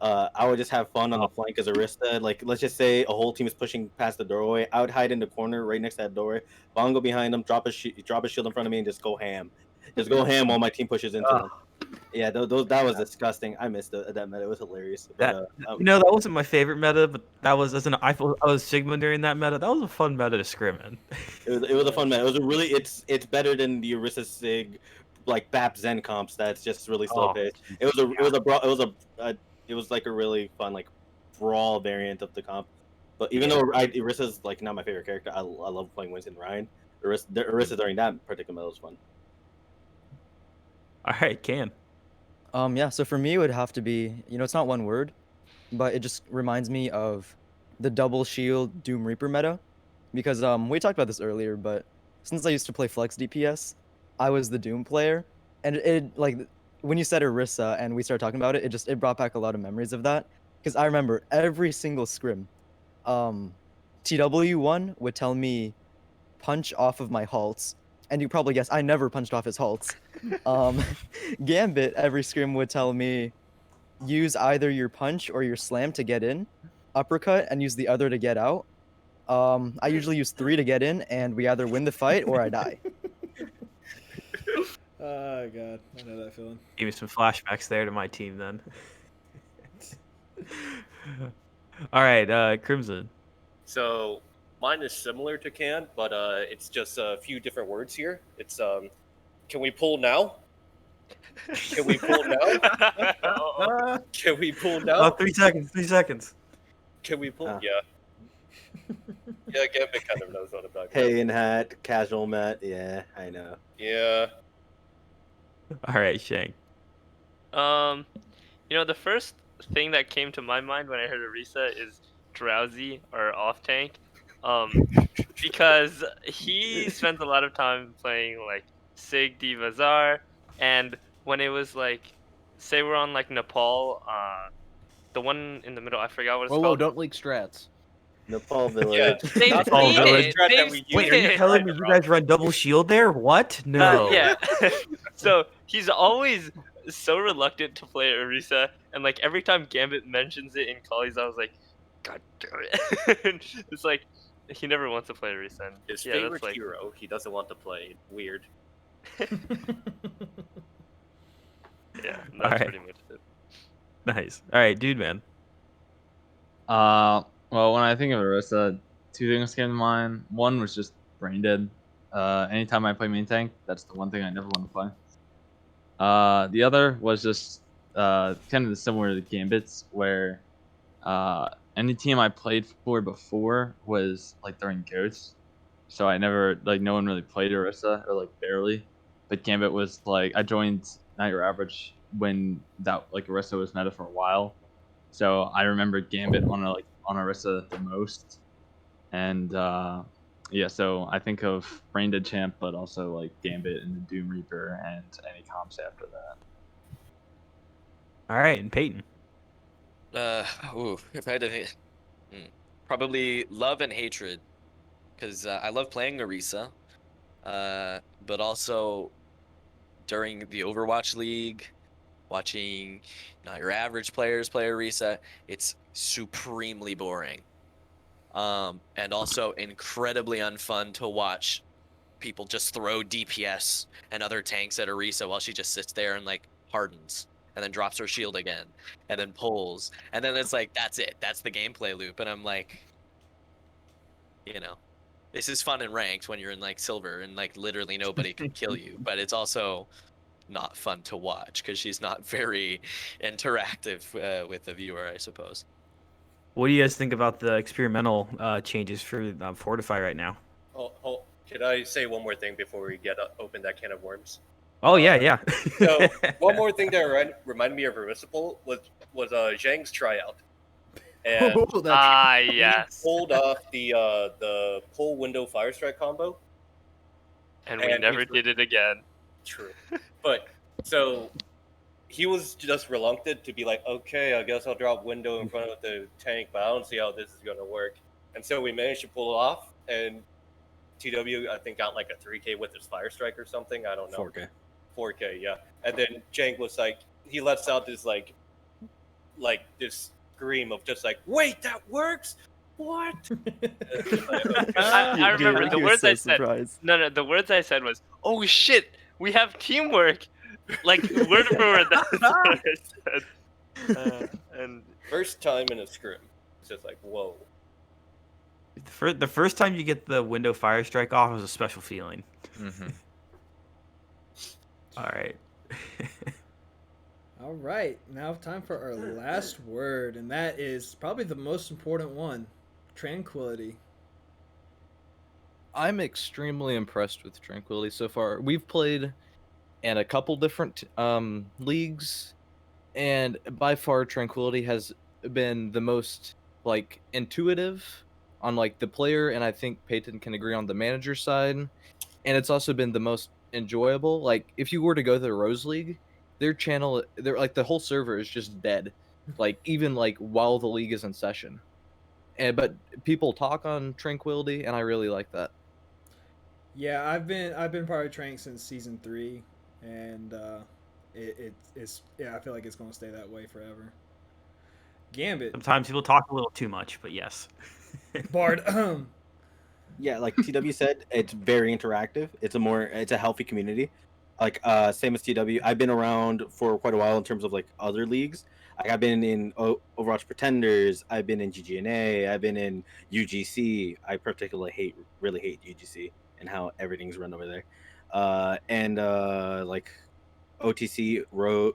I would just have fun on the flank as Arista. Like, let's just say a whole team is pushing past the doorway. I would hide in the corner right next to that doorway. Bongo behind them, drop a shield in front of me, and just go ham. Just go ham while my team pushes into them. Yeah, those that was disgusting. I missed that meta. It was hilarious. But That that wasn't my favorite meta, but that was I was Sigma during that meta. That was a fun meta to scrim in. it was a fun meta. It was a really it's better than the Orisa Sig like BAP Zen comps. That's just really slow paced. It was like a really fun like brawl variant of the comp. But even though Orisa's like not my favorite character, I love playing Winston Ryan. Orisa during that particular meta was fun. All right, Cam. Yeah, so for me, it would have to be, it's not one word, but it just reminds me of the double shield Doom Reaper meta. Because we talked about this earlier, but since I used to play Flex DPS, I was the Doom player. And it like, when you said Orisa and we started talking about it, it brought back a lot of memories of that. Because I remember every single scrim, TW1 would tell me, punch off of my halts. And you probably guess I never punched off his halts. Gambit every scrim would tell me, use either your punch or your slam to get in, uppercut, and use the other to get out. I usually use 3 to get in, and we either win the fight or I die. Oh god, I know that feeling. Give me some flashbacks there to my team then. All right, Crimson. So mine is similar to Can, but it's just a few different words here. It's can we pull now? Can we pull now? Can we pull now? 3 seconds. 3 seconds. Can we pull? Yeah. Yeah, Gambit kind of knows what I'm talking about. Hey and hat, casual mat. Yeah, I know. Yeah. All right, Shang. The first thing that came to my mind when I heard Orisa is Drowsy or Off Tank, because he spends a lot of time playing like Sig D Bazaar, and when it was like, say we're on like Nepal, the one in the middle, I forgot what it's Whoa, called. don't leak strats. Nepal Village. Yeah. They've Nepal seen Village. it. Strat that They've we seen Wait, are you it. telling me you guys run double shield there? What? No. Yeah. So he's always so reluctant to play Orisa, and like every time Gambit mentions it in callies, I was like, God damn it! It's like he never wants to play Orisa. And His yeah, favorite that's like, hero, he doesn't want to play. Weird. yeah, that's Alright. pretty much it. Nice. All right, dude, man. Well, when I think of Orisa, 2 things came to mind. One was just brain dead. Anytime I play main tank, that's the one thing I never want to play. The other was just kind of similar to Gambit's, where any team I played for before was like during Ghosts, so I never no one really played Orisa or like barely. But Gambit was like I joined Not Your Average when that like Orisa was meta for a while, so I remember Gambit on Orisa the most, and yeah, so I think of Brain Dead Champ, but also like Gambit and the Doom Reaper and any comps after that. All right, and Peyton. If I had to, probably love and hatred, because I love playing Orisa, but also during the Overwatch League, watching Not Your Average players play Orisa, it's supremely boring. And also incredibly unfun to watch people just throw DPS and other tanks at Orisa while she just sits there and like hardens and then drops her shield again and then pulls, and then it's like that's it, that's the gameplay loop. And I'm like, this is fun and ranked when you're in like silver and like literally nobody can kill you, but it's also not fun to watch because she's not very interactive with the viewer, I suppose. What do you guys think about the experimental changes for Fortify right now? Oh, can I say one more thing before we open that can of worms? Oh yeah. So one more thing that reminded me of Municipal was Zhang's tryout, and yes. pulled off the pull window fire strike combo, And we never did it again. True, but So he was just reluctant to be like, okay, I guess I'll drop window in front of the tank, but I don't see how this is gonna work. And so we managed to pull it off, and TW I think got like a 3K with his fire strike or something. I don't know. 4K. 4K, yeah. And then Jank was like, he lets out this like this scream of just like, wait, that works? What? I remember the he was words so I said. surprised. No, the words I said was, "Oh shit, we have teamwork." Like word for word, that's what I said. And First time in a scrim, it's just like, whoa. The first time you get the window fire strike off is a special feeling. Mm-hmm. All right. All right, now time for our last word, and that is probably the most important one: tranquility. I'm extremely impressed with Tranquility so far. We've played in a couple different leagues, and by far Tranquility has been the most like intuitive on like the player, and I think Peyton can agree on the manager side. And it's also been the most enjoyable. Like if you were to go to the Rose League, their channel, they're like the whole server is just dead. Like even like while the league is in session. And but people talk on Tranquility, and I really like that. Yeah, I've been part of Trank since season 3, and it's yeah, I feel like it's gonna stay that way forever. Gambit, Sometimes people talk a little too much, but yes. Bard. Yeah, like TW said, it's very interactive. It's a healthy community. Like same as TW. I've been around for quite a while in terms of like other leagues. Like I've been in Overwatch Pretenders. I've been in GGNA. I've been in UGC. I particularly really hate UGC and how everything's run over there. And like OTC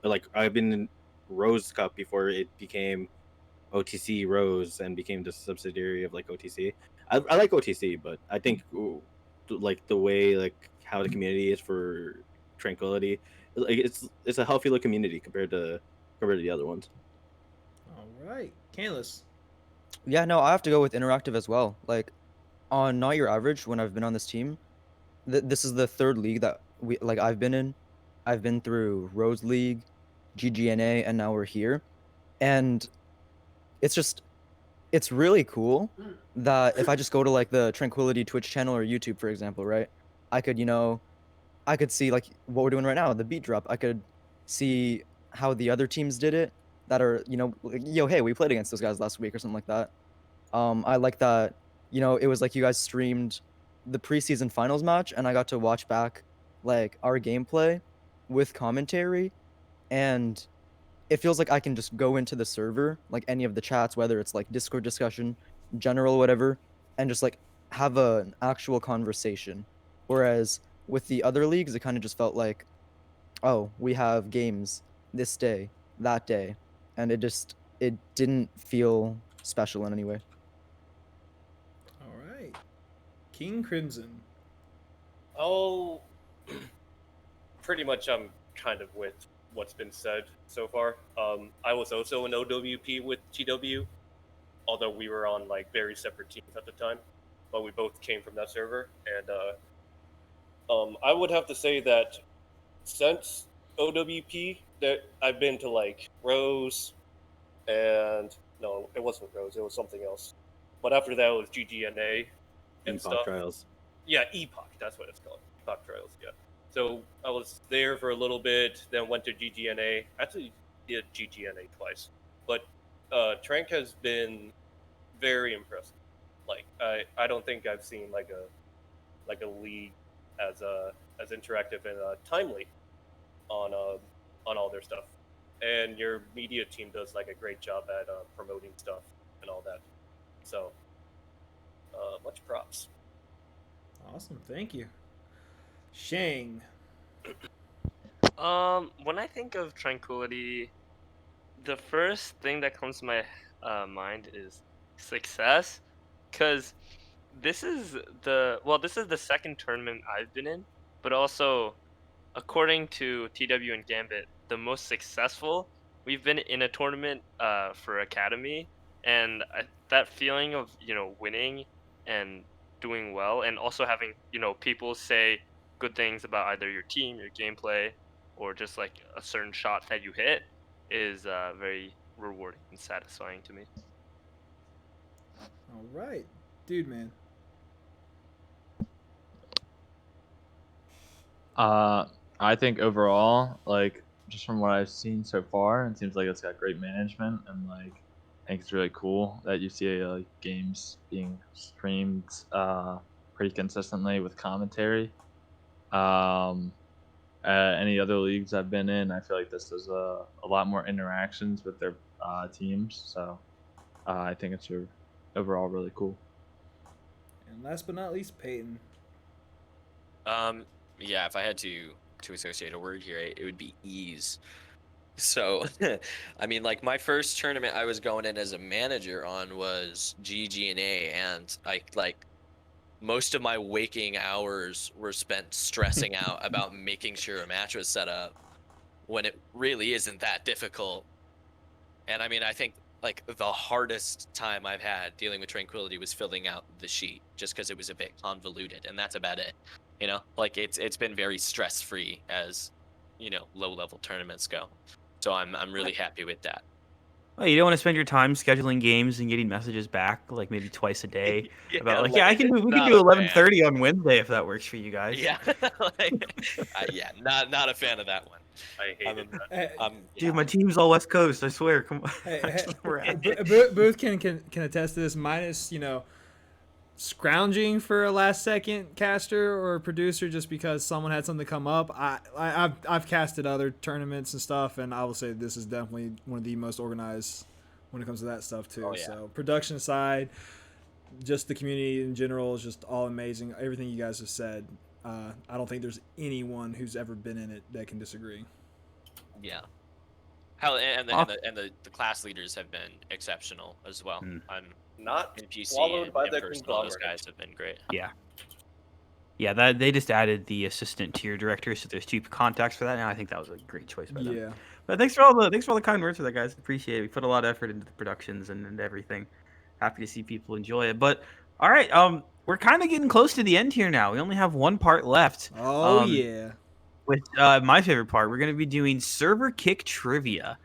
like I've been in Rose Cup before it became OTC Rose and became the subsidiary of like OTC. I like OTC, but I think like the way like how the community is for Tranquility, like it's a healthy little community compared to the other ones. All right, Canlis. Yeah, no, I have to go with interactive as well. Like on Not Your Average, when I've been on this team, this is the third league that I've been in. I've been through Rose League, GGNA, and now we're here. And it's really cool that if I just go to like the Tranquility Twitch channel or YouTube, for example, right? I could, I could see like what we're doing right now, the BeatDrop. I could see how the other teams did it that are, like, yo, hey, we played against those guys last week or something like that. I like that, it was like you guys streamed the preseason finals match and I got to watch back like our gameplay with commentary, and it feels like I can just go into the server, like any of the chats, whether it's like Discord discussion, general, whatever, and just like have an actual conversation. Whereas with the other leagues, it kind of just felt like, oh, we have games this day, that day, and it didn't feel special in any way. All right, King Crimson. Oh, pretty much I'm kind of with what's been said so far. I was also an OWP with GW, although we were on like very separate teams at the time, but we both came from that server. And I would have to say that since OWP, that I've been to like Rose, and no, it wasn't Rose, it was something else. But after that, it was GGNA and Epoch stuff. Trials. Yeah, Epoch, that's what it's called. Epoch Trials, yeah. So I was there for a little bit, then went to GGNA. Actually, did GGNA twice, but Trank has been very impressive. Like I don't think I've seen like a league as interactive and timely on all their stuff. And your media team does like a great job at promoting stuff and all that. So much props. Awesome, thank you. Shang. when I think of Tranquility, the first thing that comes to my mind is success, because this is the second tournament I've been in, but also according to TW and Gambit, the most successful. We've been in a tournament for Academy, and that feeling of winning and doing well, and also having people say good things about either your team, your gameplay, or just like a certain shot that you hit is very rewarding and satisfying to me. All right, dude, man. I think overall, like just from what I've seen so far, it seems like it's got great management, and like I think it's really cool that you see games being streamed pretty consistently with commentary. Um, any other leagues I've been in, I feel like this is a lot more interactions with their teams, so I think it's overall really cool. And last but not least, Peyton. Yeah, if I had to associate a word here, it would be ease. So, I mean, like my first tournament I was going in as a manager on was GG&A, and I like most of my waking hours were spent stressing out about making sure a match was set up when it really isn't that difficult. And I mean, I think like the hardest time I've had dealing with Tranquility was filling out the sheet, just because it was a bit convoluted, and that's about it. You know, like it's been very stress free as, you know, low level tournaments go. So I'm really happy with that. Well, you don't want to spend your time scheduling games and getting messages back like maybe twice a day about like, like, yeah, we can not do a fan. 11:30 on Wednesday if that works for you guys. Yeah, like, yeah, not a fan of that one. I hated that. Dude, my team's all West Coast. I swear. Come on. Hey, We're at. Booth can attest to this. Minus, you know, scrounging for a last second caster or producer just because someone had something come up. I've casted other tournaments and stuff, and I will say this is definitely one of the most organized when it comes to that stuff too. Oh, yeah. So production side, just the community in general is just all amazing. Everything you guys have said, I don't think there's anyone who's ever been in it that can disagree. Yeah. Hell, and the class leaders have been exceptional as well. I'm Not NPC swallowed by and the personal. Those conglomerate. guys have been great. Yeah, that they just added the assistant tier director, so there's 2 contacts for that now. I think that was a great choice by them. Yeah. But thanks for all the kind words for that, guys. Appreciate it. We put a lot of effort into the productions and everything. Happy to see people enjoy it. But all right, we're kind of getting close to the end here now. We only have one part left. Oh yeah. With my favorite part, we're going to be doing server kick trivia.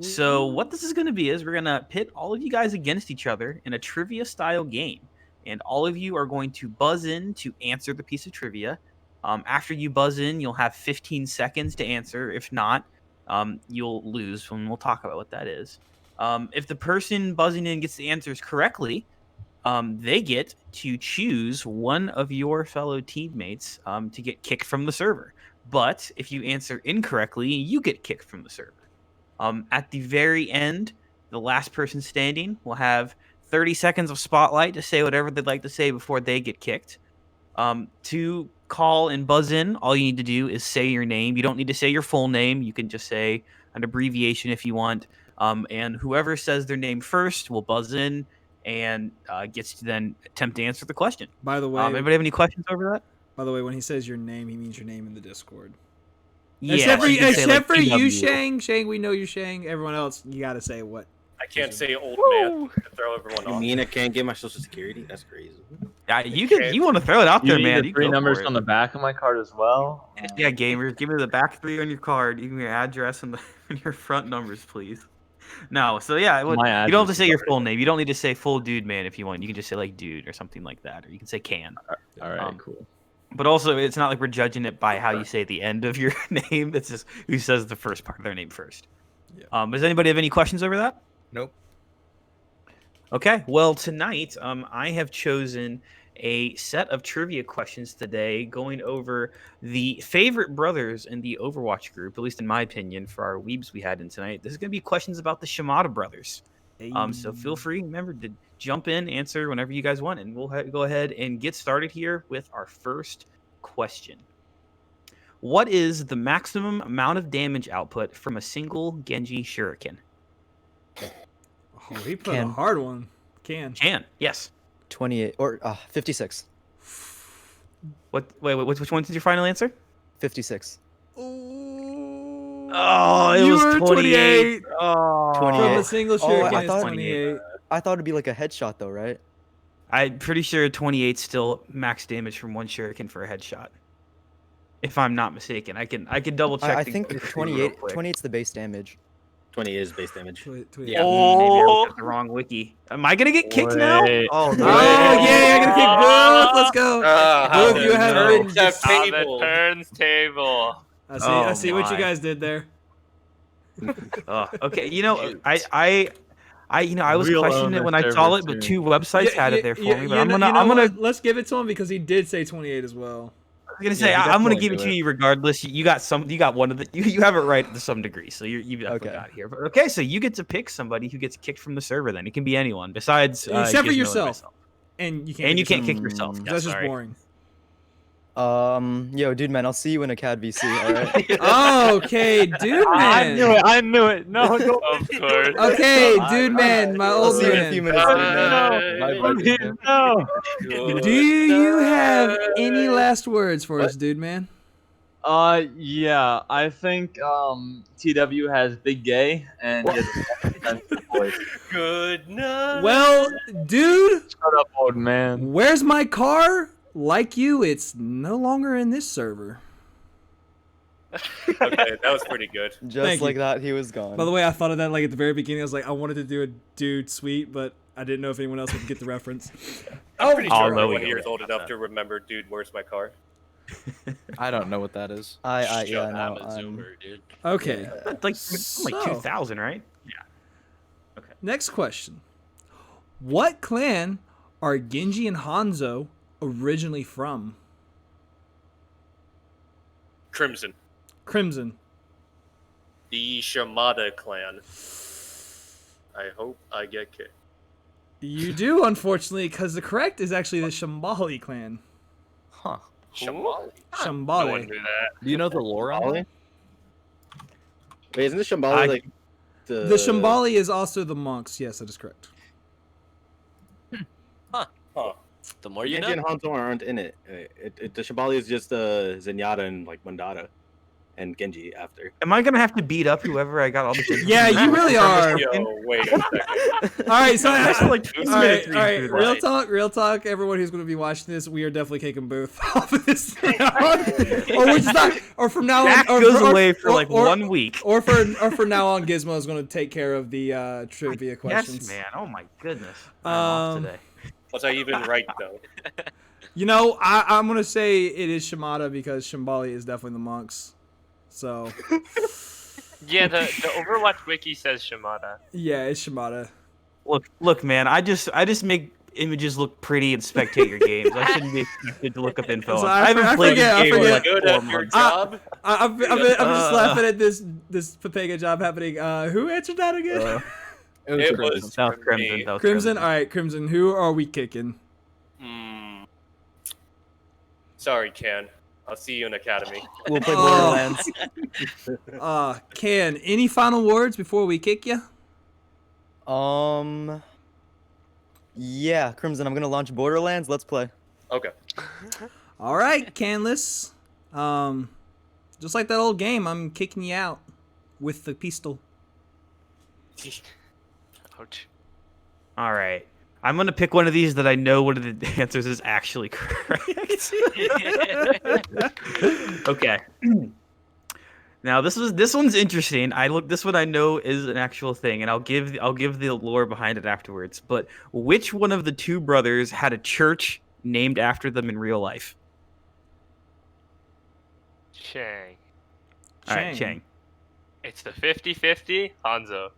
So what this is going to be is we're going to pit all of you guys against each other in a trivia style game. And all of you are going to buzz in to answer the piece of trivia. After you buzz in, you'll have 15 seconds to answer. If not, you'll lose, and we'll talk about what that is. If the person buzzing in gets the answers correctly, they get to choose one of your fellow teammates to get kicked from the server. But if you answer incorrectly, you get kicked from the server. At the very end, the last person standing will have 30 seconds of spotlight to say whatever they'd like to say before they get kicked. To call and buzz in, all you need to do is say your name. You don't need to say your full name. You can just say an abbreviation if you want. And whoever says their name first will buzz in and gets to then attempt to answer the question. By the way, anybody have any questions over that? By the way, when he says your name, he means your name in the Discord. Yeah, except for you, PW. Shang. Shang, we know you're Shang. Everyone else, you gotta say what. I can't say old man to throw everyone You off. mean I can't get my social security? That's crazy. You want to throw it out You there, need man? the You 3 go numbers for it. on the back of my card as well. Yeah, gamers, give me the back 3 on your card, even your address and your front numbers, please. No, so yeah, you don't have to say your full name. You don't need to say full dude, man, if you want. You can just say like dude or something like that, or you can say can. All right, cool. But also, it's not like we're judging it by how you say the end of your name. It's just who says the first part of their name first. Yeah. Does anybody have any questions over that? Nope. Okay, well, tonight I have chosen a set of trivia questions today going over the favorite brothers in the Overwatch group, at least in my opinion, for our weebs we had in tonight. This is going to be questions about the Shimada brothers. So feel free, remember, to jump in, answer whenever you guys want, and we'll go ahead and get started here with our first question. What is the maximum amount of damage output from a single Genji Shuriken? Oh, he put a hard one. Can, yes. 28 or 56. Which one is your final answer? 56. Oh, it You was were 28. 28. From a single shuriken is 28. I thought it'd be like a headshot though, right? I'm pretty sure 28 still max damage from one shuriken for a headshot. if I'm not mistaken. I can double check. I the think screen real 28. quick. 28's the base damage. 20 is base damage. Yeah. Maybe I looked at the wrong wiki. Am I gonna get kicked now? Wait. Oh no! Oh yeah, you're gonna kick Booth. Let's go. How Booth, you the have turns been. have How the tabled. turns table. I see what you my. guys did there. Okay, I was We'll questioning own it the when I saw server it, but soon. 2 websites had it there for me. But I'm gonna Let's give it to him because he did say 28 as well. I was gonna say Yeah, he I'm gonna definitely give it knew to it. you regardless. You got one of the you have it right to some degree, so you definitely Okay. got it here. But okay, so you get to pick somebody who gets kicked from the server. Then it can be anyone besides Except for Gizmo and yourself. myself. And you can't. And you can't yourself. kick yourself. Mm. Yeah, That's just sorry. boring. Yo, dude, man, I'll see you in a CAD VC. All right. Okay, dude, I man. knew it. I knew it. No, no. Of course. Okay, dude, man, my I'll old see you in a few man. minutes, dude, man. Bye, No. Do you have any last words for us, dude, man? Yeah. I think TW has Big Gay and his offensive voice. Good night. Well, dude, Shut up, old man. where's my car? Like you, it's no longer in this server. Okay, that was pretty good. Just Thank like you. that, he was gone. By the way, I thought of that like at the very beginning. I was like, I wanted to do a dude sweet, but I didn't know if anyone else would get the reference. I'm pretty Oh, sure no, we everyone know here is that. old enough to remember, dude, where's my car? I don't know what that is. yeah, I'm no, a zoomer, dude. Okay. That's like So- 2000, right? Next question. What clan are Genji and Hanzo originally from? Crimson. Crimson. The Shimada clan. I hope I get kicked. You do, unfortunately, because the correct is actually the Shambali clan. Huh. Shimali. No one Shambali. knew that. Do you know the lore on that? Wait, isn't the Shambali like The Shambali is also the monks. Yes, that is correct. Huh. The more you Genji know. and Hanzo aren't in it. The Shambali is just Zenyatta and like Mandata and Genji after. Am I gonna have to beat up whoever I got all the? Yeah, you really are. Yo, wait a second. All right, so I spent like 2 minutes all right. reading Real through talk, real talk. Everyone who's going to be watching this, we are definitely kicking Booth off of this. Or we're just not, or from now Jack on, goes away for like 1 week. or for now on, Gizmo is going to take care of the trivia questions. Yes, man. Oh my goodness. I'm off today. Was I even right though? You know, I'm going to say it is Shimada because Shambali is definitely the monks. So Yeah, the Overwatch wiki says Shimada. yeah, it's Shimada. Look, man. I just make images look pretty and spectate your games. I shouldn't be expected to look up info. So I haven't I played forget- this game in like Good 4 at your months. job. I'm just laughing at this Papega job happening. Who answered that again? It Crimson. was That was for me. Crimson. That was Crimson. All right, Crimson. Who are we kicking? Sorry, Ken. I'll see you in Academy. We'll play Oh. Borderlands. Ken, any final words before we kick you? Yeah, Crimson, I'm gonna launch Borderlands. Let's play. Okay. All right, Canless. Just like that old game, I'm kicking you out with the pistol. Ouch. All right. I'm gonna pick one of these that I know one of the answers is actually correct. Okay. Now this one's interesting. This one I know is an actual thing, and I'll give the lore behind it afterwards. But which one of the 2 brothers had a church named after them in real life? Chang. All right, Chang. It's the 50-50 Hanzo.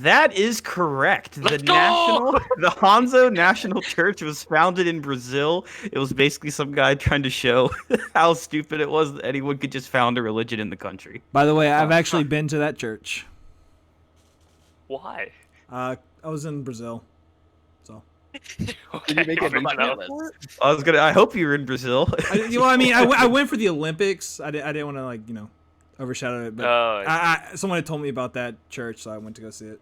That is correct. Let's go! The Hanzo National Church was founded in Brazil. It was basically some guy trying to show how stupid it was that anyone could just found a religion in the country. By the way, I've actually been to that church. Why? I was in Brazil. So. Did you make it everyone detailed? else. I hope you were in Brazil. I went for the Olympics. I didn't want to overshadow it, but Oh, someone had told me about that church, so I went to go see it.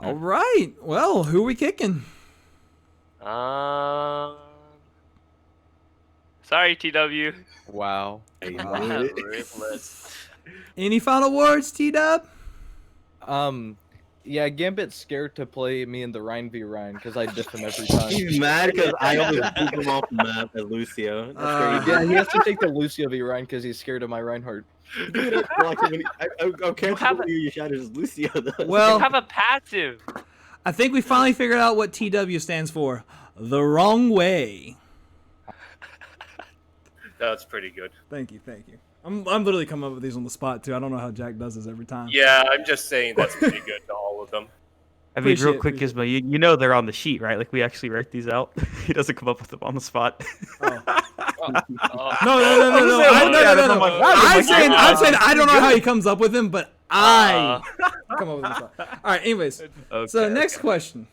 All right. Well, who are we kicking? sorry, TW. Wow. Any final words, T-Dub? Yeah, Gambit's scared to play me in the Rhine v Rhine because I diff him every time. He's mad because I always boop him off the map as Lucio. That's crazy. Yeah, he has to take the Lucio v Rhine because he's scared of my Reinhardt. Dude, I blocked him when I can't have believe you shouted as Lucio though. Well, You have a passive. I think we finally figured out what TW stands for. The wrong way. That's pretty good. Thank you, thank you. I'm literally coming up with these on the spot too. I don't know how Jack does this every time. Yeah, I'm just saying that's pretty good to all of them. I mean, real Appreciate- quick, Gizmo, you know they're on the sheet, right? Like we actually write these out. He doesn't come up with them on the spot. Oh. Oh, No. I'm saying I don't know how he comes up with them, but I come up with them. All right. Anyways, so next question: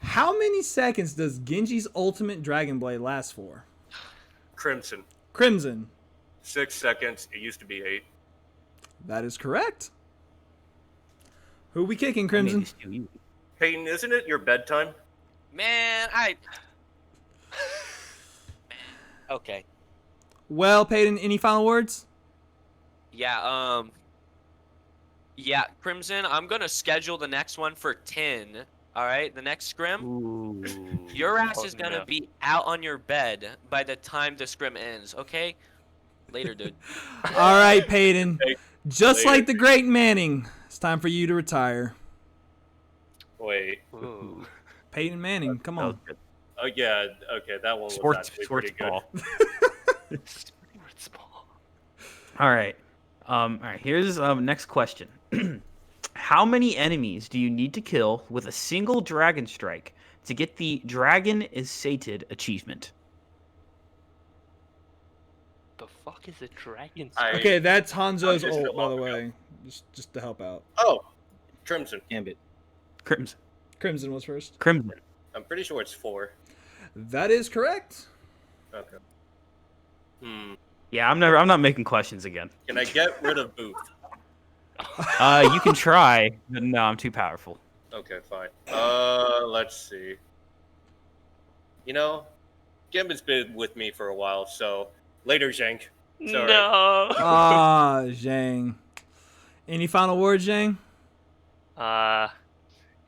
how many seconds does Genji's ultimate Dragon Blade last for? Crimson. Crimson. 6 seconds. It used to be 8. That is correct. Who we kicking, Crimson? Peyton, isn't it your bedtime? Man, okay. Well, Peyton, any final words? Yeah, yeah, Crimson, I'm gonna schedule the next one for 10. Alright, the next scrim. Ooh. Your ass is Oh, gonna no. be out on your bed by the time the scrim ends, okay? Later, dude. All right, Peyton. Just Later. like the great Manning, it's time for you to retire. Wait. Ooh. Peyton Manning, come on. Oh yeah. Okay, that one was Sports actually pretty good. ball. Sports ball. All right. All right. Here's next question. How many enemies do you need to kill with a single dragon strike to get the Dragon is Sated achievement? The fuck is a dragon? Okay, that's Hanzo's just ult, by the a way. Just to help out. Oh, Crimson. Gambit. Crimson. Crimson was first. Crimson. I'm pretty sure it's 4. That is correct. Okay. Yeah, I'm not making questions again. Can I get rid of Booth? You can try, but no, I'm too powerful. Okay, fine. Let's see. You know, Gambit's been with me for a while, so later, Zhank. Sorry. No. Ah, Zhang. Any final words, Zhang?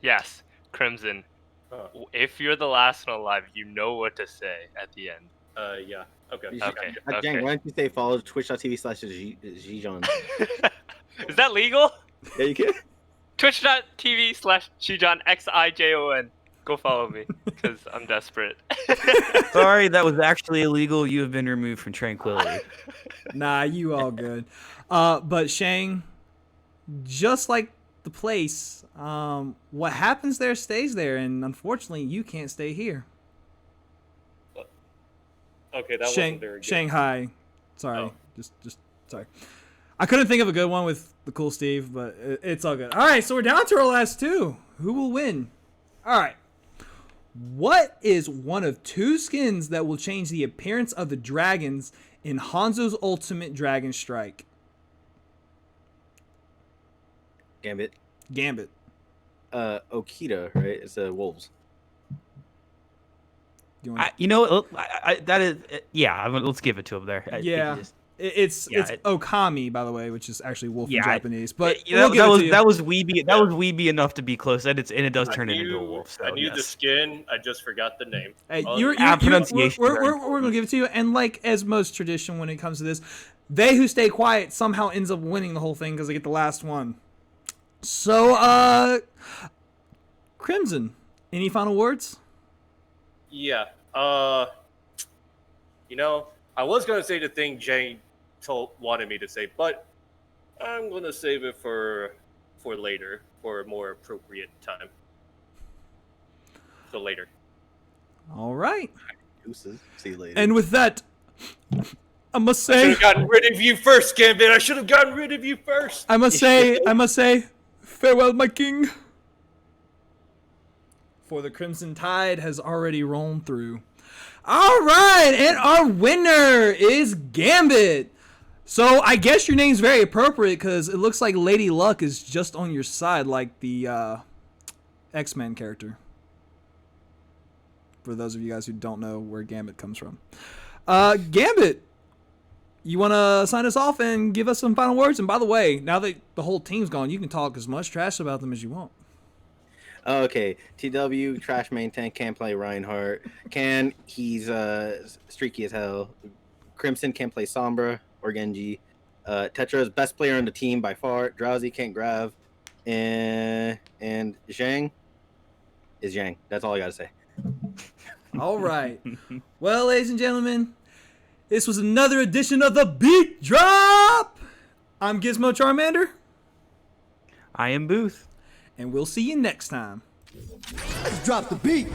Yes, Crimson. Huh. If you're the last one alive, you know what to say at the end. Yeah. Okay. You should- Okay. Jang, why don't you say follow twitch.tv/Gijon? Is that legal? Yeah, you can. Twitch.tv/Shijon XIJON. Go follow me, because I'm desperate. Sorry, that was actually illegal. You have been removed from Tranquility. Nah, you all good. But Shang, just like the place, what happens there stays there, and unfortunately, you can't stay here. Okay, that wasn't very good. Shanghai. Sorry, Oh. just sorry. I couldn't think of a good one with the cool Steve, but it's all good. All right, so we're down to our last two. Who will win? All right. What is one of 2 skins that will change the appearance of the dragons in Hanzo's Ultimate Dragon Strike? Gambit. Gambit. Okita, right? It's wolves. You know, that is, yeah. Let's give it to him there. I think Yeah. he just- It's Yeah, Okami, by the way, which is actually wolf in Yeah, Japanese. But Yeah, we'll give it to you. that was weeby enough to be close, and it does turn it into a wolf. So, I knew the yes. skin. I just forgot the name. Hey, pronunciation we're very gonna give it to you, and like as most tradition when it comes to this, they who stay quiet somehow ends up winning the whole thing because they get the last one. So, Crimson, any final words? Yeah. You know, I was gonna say the thing Jane wanted me to say, but I'm gonna save it for later, for a more appropriate time. So later. All right. Deuces. See you later. And with that, I must I say, should have gotten rid of you first, Gambit. I should have gotten rid of you first. I must say, farewell, my king. For the Crimson Tide has already rolled through. All right, and our winner is Gambit. So I guess your name's very appropriate because it looks like Lady Luck is just on your side, like the X-Men character. For those of you guys who don't know where Gambit comes from, Gambit, you want to sign us off and give us some final words? And by the way, now that the whole team's gone, you can talk as much trash about them as you want. Okay, TW trash main tank can't play Reinhardt. He's streaky as hell. Crimson can't play Sombra or Genji. Tetra's best player on the team by far. Drowsy can't grab, and Zhang is Zhang. That's all I gotta say. All right. Well, ladies and gentlemen, this was another edition of the Beat Drop. I'm Gizmo Charmander, I am Booth. and we'll see you next time. Let's drop the beat.